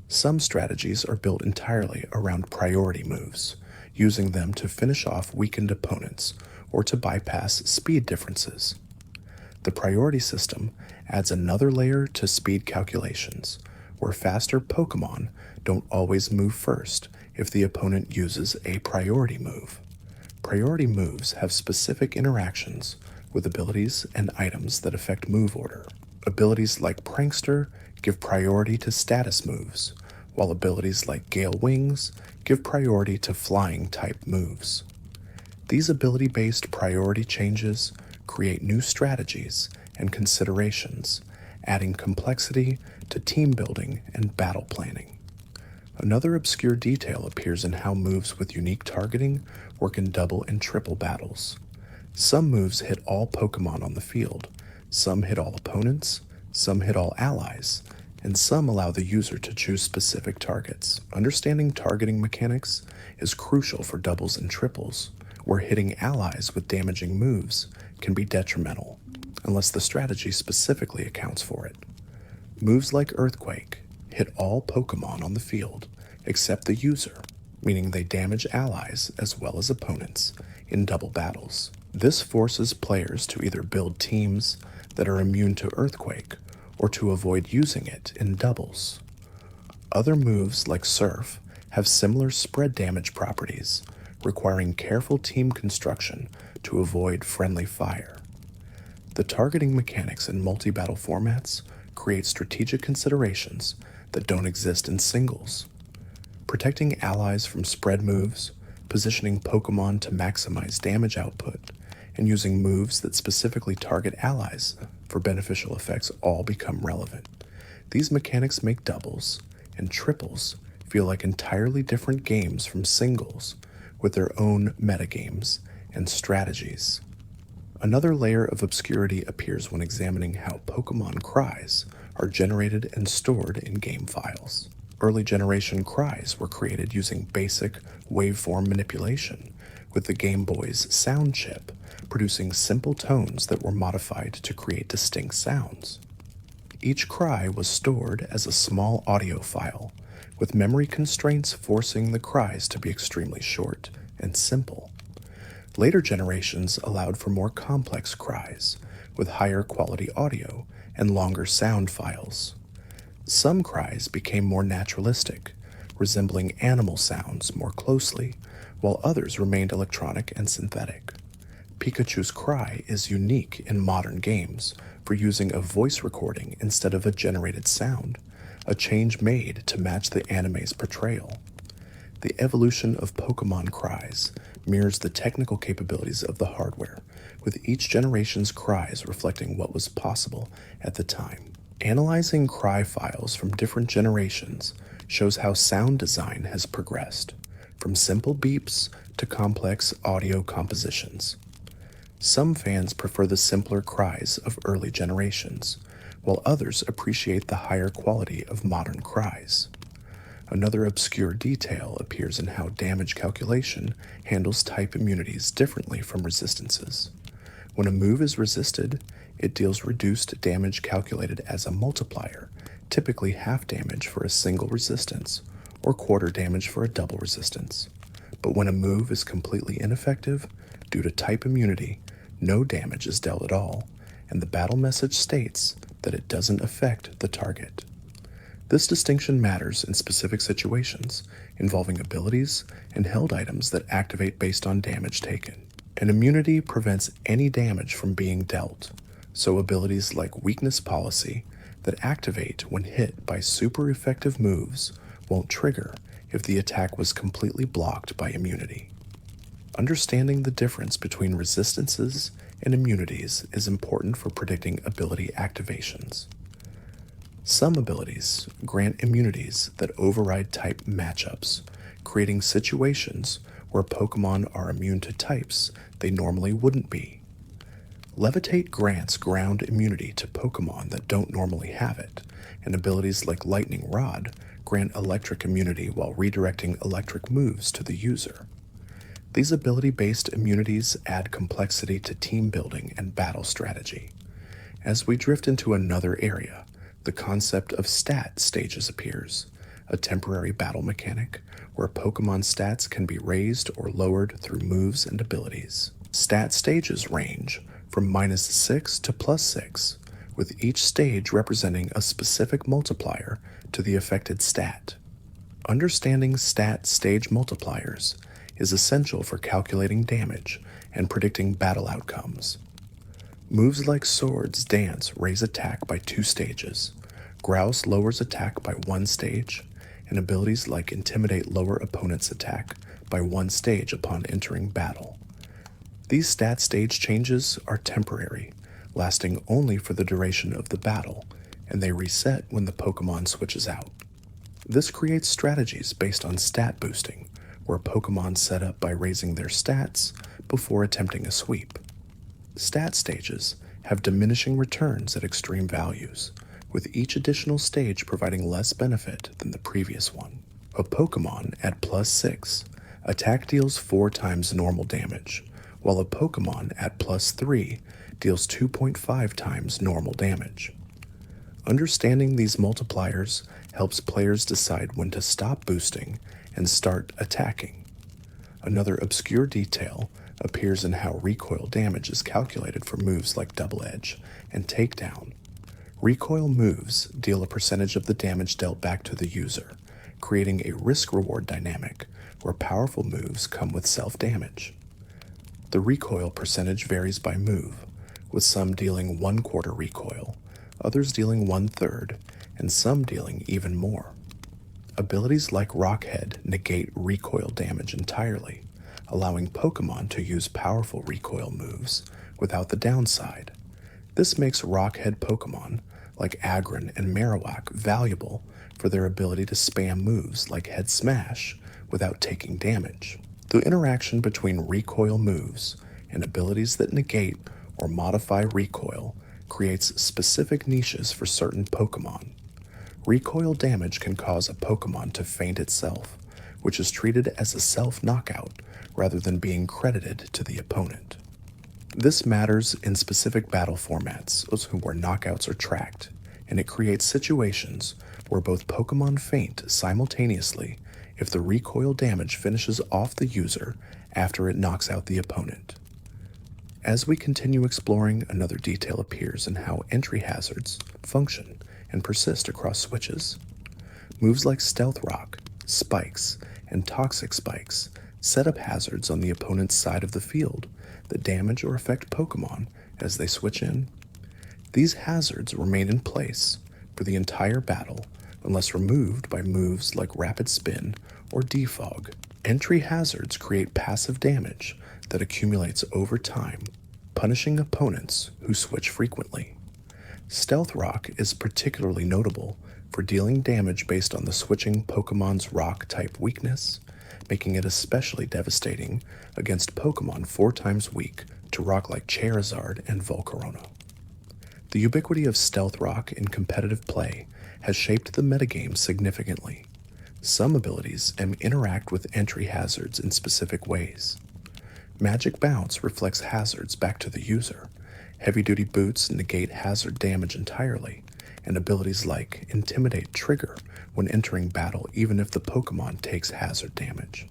Some strategies are built entirely around priority moves, using them to finish off weakened opponents or to bypass speed differences. The priority system adds another layer to speed calculations, where faster Pokémon don't always move first if the opponent uses a priority move. Priority moves have specific interactions with abilities and items that affect move order. Abilities like Prankster give priority to status moves, while abilities like Gale Wings give priority to flying-type moves. These ability-based priority changes create new strategies and considerations, adding complexity to team building and battle planning. Another obscure detail appears in how moves with unique targeting work in double and triple battles. Some moves hit all Pokémon on the field, some hit all opponents, some hit all allies, and some allow the user to choose specific targets. Understanding targeting mechanics is crucial for doubles and triples, where hitting allies with damaging moves can be detrimental, unless the strategy specifically accounts for it. Moves like Earthquake hit all Pokémon on the field except the user, meaning they damage allies as well as opponents in double battles. This forces players to either build teams that are immune to Earthquake or to avoid using it in doubles. Other moves like Surf have similar spread damage properties, requiring careful team construction to avoid friendly fire. The targeting mechanics in multi-battle formats create strategic considerations that don't exist in singles. Protecting allies from spread moves, positioning Pokémon to maximize damage output, and using moves that specifically target allies for beneficial effects all become relevant. These mechanics make doubles and triples feel like entirely different games from singles, with their own metagames and strategies. Another layer of obscurity appears when examining how Pokémon cries are generated and stored in game files. Early generation cries were created using basic waveform manipulation, with the Game Boy's sound chip producing simple tones that were modified to create distinct sounds. Each cry was stored as a small audio file, with memory constraints forcing the cries to be extremely short and simple. Later generations allowed for more complex cries, with higher quality audio and longer sound files. Some cries became more naturalistic, resembling animal sounds more closely, while others remained electronic and synthetic. Pikachu's cry is unique in modern games for using a voice recording instead of a generated sound, a change made to match the anime's portrayal. The evolution of Pokémon cries mirrors the technical capabilities of the hardware, with each generation's cries reflecting what was possible at the time. Analyzing cry files from different generations shows how sound design has progressed, from simple beeps to complex audio compositions. Some fans prefer the simpler cries of early generations, while others appreciate the higher quality of modern cries. Another obscure detail appears in how damage calculation handles type immunities differently from resistances. When a move is resisted, it deals reduced damage calculated as a multiplier, typically half damage for a single resistance, or quarter damage for a double resistance. But when a move is completely ineffective, due to type immunity, no damage is dealt at all, and the battle message states that it doesn't affect the target. This distinction matters in specific situations involving abilities and held items that activate based on damage taken. An immunity prevents any damage from being dealt, so abilities like Weakness Policy that activate when hit by super effective moves won't trigger if the attack was completely blocked by immunity. Understanding the difference between resistances and immunities is important for predicting ability activations. Some abilities grant immunities that override type matchups, creating situations where Pokémon are immune to types they normally wouldn't be. Levitate grants ground immunity to Pokémon that don't normally have it, and abilities like Lightning Rod grant electric immunity while redirecting electric moves to the user. These ability-based immunities add complexity to team building and battle strategy. As we drift into another area, the concept of stat stages appears, a temporary battle mechanic where Pokémon stats can be raised or lowered through moves and abilities. Stat stages range from -6 to +6, with each stage representing a specific multiplier to the affected stat. Understanding stat stage multipliers is essential for calculating damage and predicting battle outcomes. Moves like Swords Dance raise attack by 2 stages, Grouse lowers attack by 1 stage, and abilities like Intimidate lower opponent's attack by 1 stage upon entering battle. These stat stage changes are temporary, lasting only for the duration of the battle, and they reset when the Pokémon switches out. This creates strategies based on stat boosting, where Pokémon set up by raising their stats before attempting a sweep. Stat stages have diminishing returns at extreme values, with each additional stage providing less benefit than the previous one. A Pokémon at +6, attack deals 4 times normal damage, while a Pokémon at +3 deals 2.5 times normal damage. Understanding these multipliers helps players decide when to stop boosting and start attacking. Another obscure detail appears in how recoil damage is calculated for moves like Double Edge and Takedown. Recoil moves deal a percentage of the damage dealt back to the user, creating a risk-reward dynamic where powerful moves come with self-damage. The recoil percentage varies by move, with some dealing 1/4 recoil, others dealing 1/3, and some dealing even more. Abilities like Rockhead negate recoil damage entirely, allowing Pokémon to use powerful recoil moves without the downside. This makes Rockhead Pokémon, like Aggron and Marowak, valuable for their ability to spam moves like Head Smash without taking damage. The interaction between recoil moves and abilities that negate or modify recoil creates specific niches for certain Pokémon. Recoil damage can cause a Pokémon to faint itself, which is treated as a self-knockout rather than being credited to the opponent. This matters in specific battle formats where knockouts are tracked, and it creates situations where both Pokémon faint simultaneously if the recoil damage finishes off the user after it knocks out the opponent. As we continue exploring, another detail appears in how entry hazards function and persist across switches. Moves like Stealth Rock, Spikes, and Toxic Spikes set up hazards on the opponent's side of the field that damage or affect Pokémon as they switch in. These hazards remain in place for the entire battle unless removed by moves like Rapid Spin or Defog. Entry hazards create passive damage that accumulates over time, punishing opponents who switch frequently. Stealth Rock is particularly notable for dealing damage based on the switching Pokemon's rock type weakness, making it especially devastating against Pokemon 4 times weak to rock like Charizard and Volcarona. The ubiquity of Stealth Rock in competitive play has shaped the metagame significantly. Some abilities interact with entry hazards in specific ways. Magic Bounce reflects hazards back to the user. Heavy-duty boots negate hazard damage entirely, and abilities like Intimidate trigger when entering battle even if the Pokemon takes hazard damage.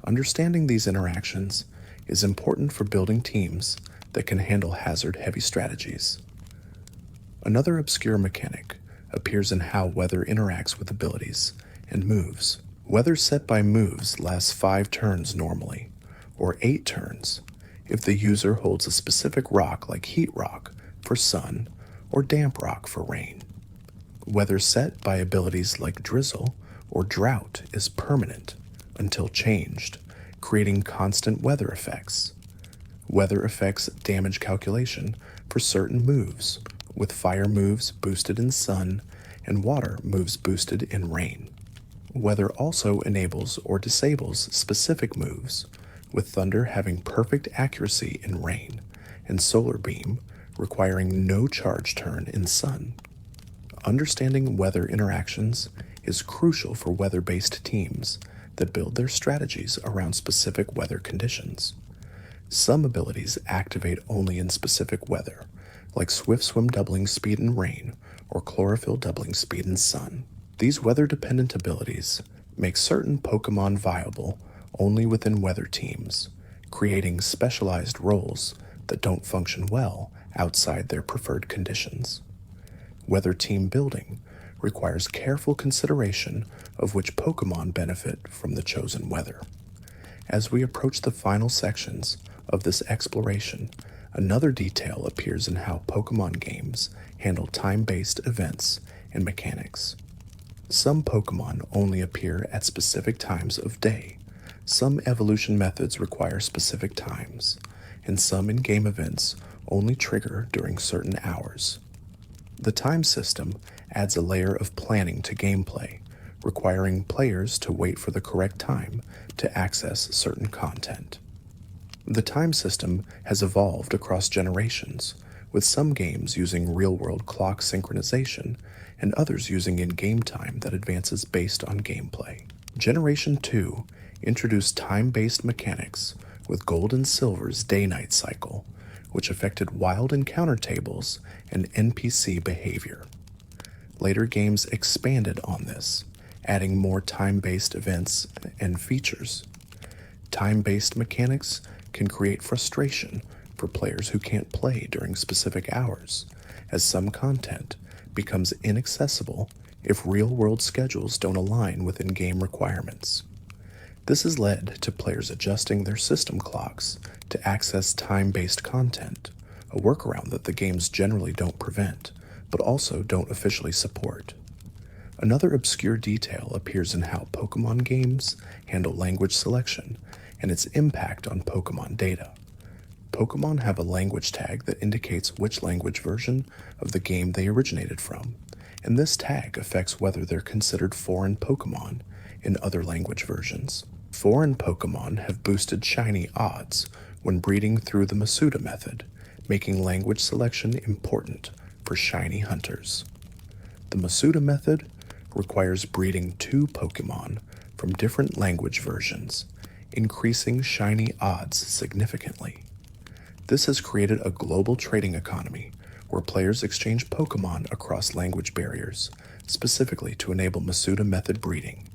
Understanding these interactions is important for building teams that can handle hazard-heavy strategies. Another obscure mechanic appears in how weather interacts with abilities and moves. Weather set by moves lasts 5 turns normally, or 8 turns, if the user holds a specific rock like Heat Rock for sun or Damp Rock for rain. Weather set by abilities like Drizzle or Drought is permanent until changed, creating constant weather effects. Weather affects damage calculation for certain moves, with fire moves boosted in sun and water moves boosted in rain. Weather also enables or disables specific moves, with thunder having perfect accuracy in rain, and solar beam requiring no charge turn in sun. Understanding weather interactions is crucial for weather-based teams that build their strategies around specific weather conditions. Some abilities activate only in specific weather, like Swift Swim doubling speed in rain or Chlorophyll doubling speed in sun. These weather-dependent abilities make certain Pokemon viable only within weather teams, creating specialized roles that don't function well outside their preferred conditions. Weather team building requires careful consideration of which Pokemon benefit from the chosen weather. As we approach the final sections of this exploration, another detail appears in how Pokemon games handle time-based events and mechanics. Some Pokemon only appear at specific times of day. Some evolution methods require specific times, and some in-game events only trigger during certain hours. The time system adds a layer of planning to gameplay, requiring players to wait for the correct time to access certain content. The time system has evolved across generations, with some games using real-world clock synchronization and others using in-game time that advances based on gameplay. Generation 2 introduced time-based mechanics with Gold and Silver's day-night cycle, which affected wild encounter tables and NPC behavior. Later games expanded on this, adding more time-based events and features. Time-based mechanics can create frustration for players who can't play during specific hours, as some content becomes inaccessible if real-world schedules don't align with in-game requirements. This has led to players adjusting their system clocks to access time-based content, a workaround that the games generally don't prevent, but also don't officially support. Another obscure detail appears in how Pokemon games handle language selection and its impact on Pokemon data. Pokemon have a language tag that indicates which language version of the game they originated from, and this tag affects whether they're considered foreign Pokemon in other language versions. Foreign Pokemon have boosted shiny odds when breeding through the Masuda method, making language selection important for shiny hunters. The Masuda method requires breeding 2 Pokemon from different language versions, increasing shiny odds significantly. This has created a global trading economy where players exchange Pokemon across language barriers, specifically to enable Masuda method breeding.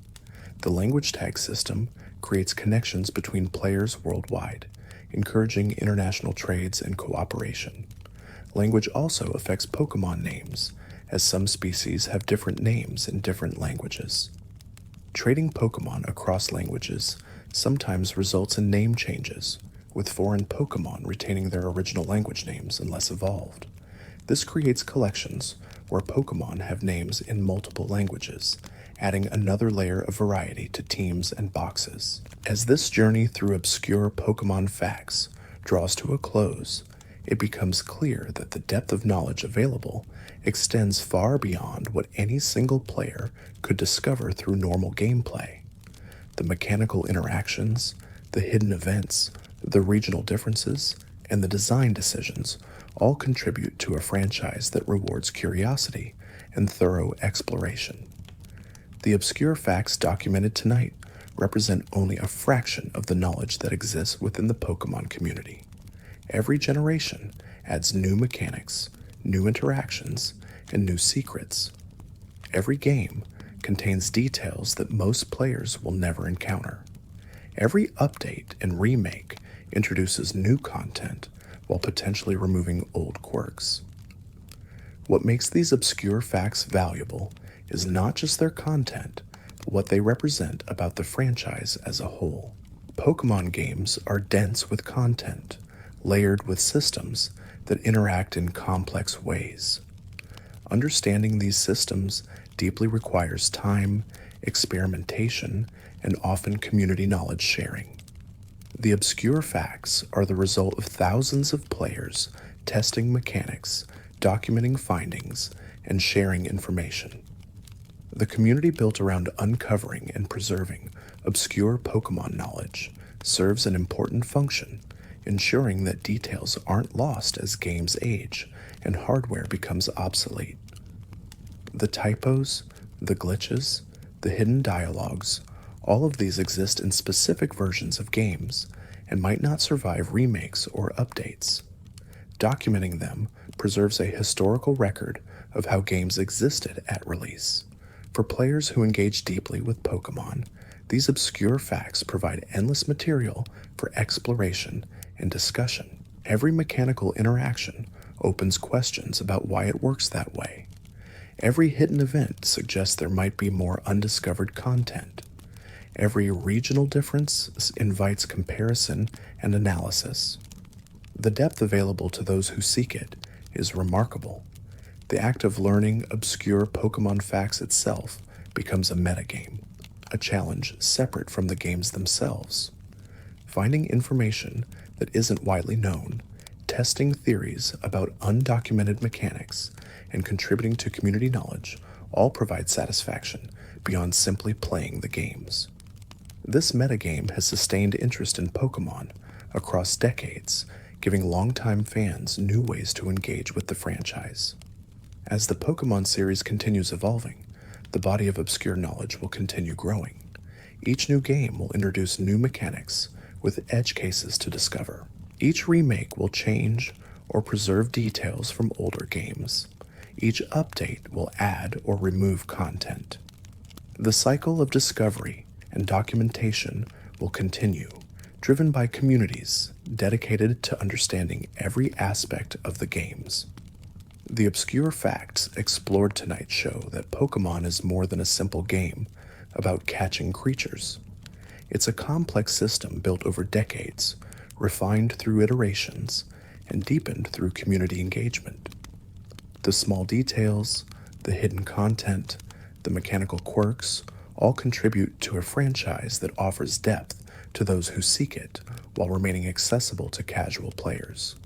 The language tag system creates connections between players worldwide, encouraging international trades and cooperation. Language also affects Pokemon names, as some species have different names in different languages. Trading Pokemon across languages sometimes results in name changes, with foreign Pokemon retaining their original language names unless evolved. This creates collections where Pokemon have names in multiple languages, adding another layer of variety to teams and boxes. As this journey through obscure Pokémon facts draws to a close, it becomes clear that the depth of knowledge available extends far beyond what any single player could discover through normal gameplay. The mechanical interactions, the hidden events, the regional differences, and the design decisions all contribute to a franchise that rewards curiosity and thorough exploration. The obscure facts documented tonight represent only a fraction of the knowledge that exists within the Pokémon community. Every generation adds new mechanics, new interactions, and new secrets. Every game contains details that most players will never encounter. Every update and remake introduces new content while potentially removing old quirks. What makes these obscure facts valuable is not just their content, but what they represent about the franchise as a whole. Pokémon games are dense with content, layered with systems that interact in complex ways. Understanding these systems deeply requires time, experimentation, and often community knowledge sharing. The obscure facts are the result of thousands of players testing mechanics, documenting findings, and sharing information. The community built around uncovering and preserving obscure Pokémon knowledge serves an important function, ensuring that details aren't lost as games age and hardware becomes obsolete. The typos, the glitches, the hidden dialogues, all of these exist in specific versions of games and might not survive remakes or updates. Documenting them preserves a historical record of how games existed at release. For players who engage deeply with Pokémon, these obscure facts provide endless material for exploration and discussion. Every mechanical interaction opens questions about why it works that way. Every hidden event suggests there might be more undiscovered content. Every regional difference invites comparison and analysis. The depth available to those who seek it is remarkable. The act of learning obscure Pokémon facts itself becomes a metagame, a challenge separate from the games themselves. Finding information that isn't widely known, testing theories about undocumented mechanics, and contributing to community knowledge all provide satisfaction beyond simply playing the games. This metagame has sustained interest in Pokémon across decades, giving longtime fans new ways to engage with the franchise. As the Pokémon series continues evolving, the body of obscure knowledge will continue growing. Each new game will introduce new mechanics with edge cases to discover. Each remake will change or preserve details from older games. Each update will add or remove content. The cycle of discovery and documentation will continue, driven by communities dedicated to understanding every aspect of the games. The obscure facts explored tonight show that Pokémon is more than a simple game about catching creatures. It's a complex system built over decades, refined through iterations, and deepened through community engagement. The small details, the hidden content, the mechanical quirks all contribute to a franchise that offers depth to those who seek it while remaining accessible to casual players.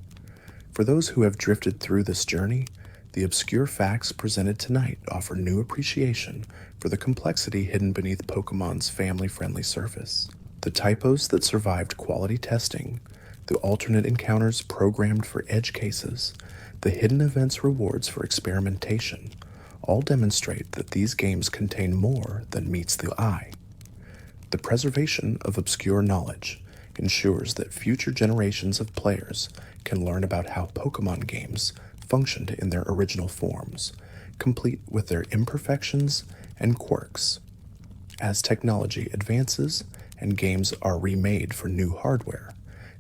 For those who have drifted through this journey, the obscure facts presented tonight offer new appreciation for the complexity hidden beneath Pokémon's family-friendly surface. The typos that survived quality testing, the alternate encounters programmed for edge cases, the hidden events rewards for experimentation, all demonstrate that these games contain more than meets the eye. The preservation of obscure knowledge ensures that future generations of players can learn about how Pokémon games functioned in their original forms, complete with their imperfections and quirks. As technology advances and games are remade for new hardware,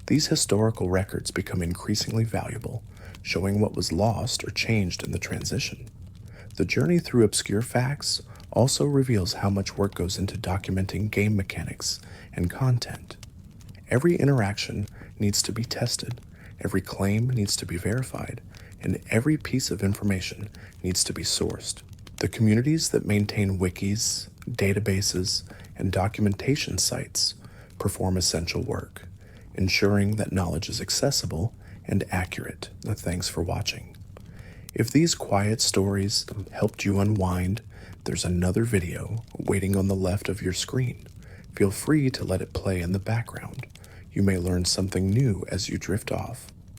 these historical records become increasingly valuable, showing what was lost or changed in the transition. The journey through obscure facts also reveals how much work goes into documenting game mechanics and content. Every interaction needs to be tested, every claim needs to be verified, and every piece of information needs to be sourced. The communities that maintain wikis, databases, and documentation sites perform essential work, ensuring that knowledge is accessible and accurate. Thanks for watching. If these quiet stories helped you unwind, there's another video waiting on the left of your screen. Feel free to let it play in the background. You may learn something new as you drift off.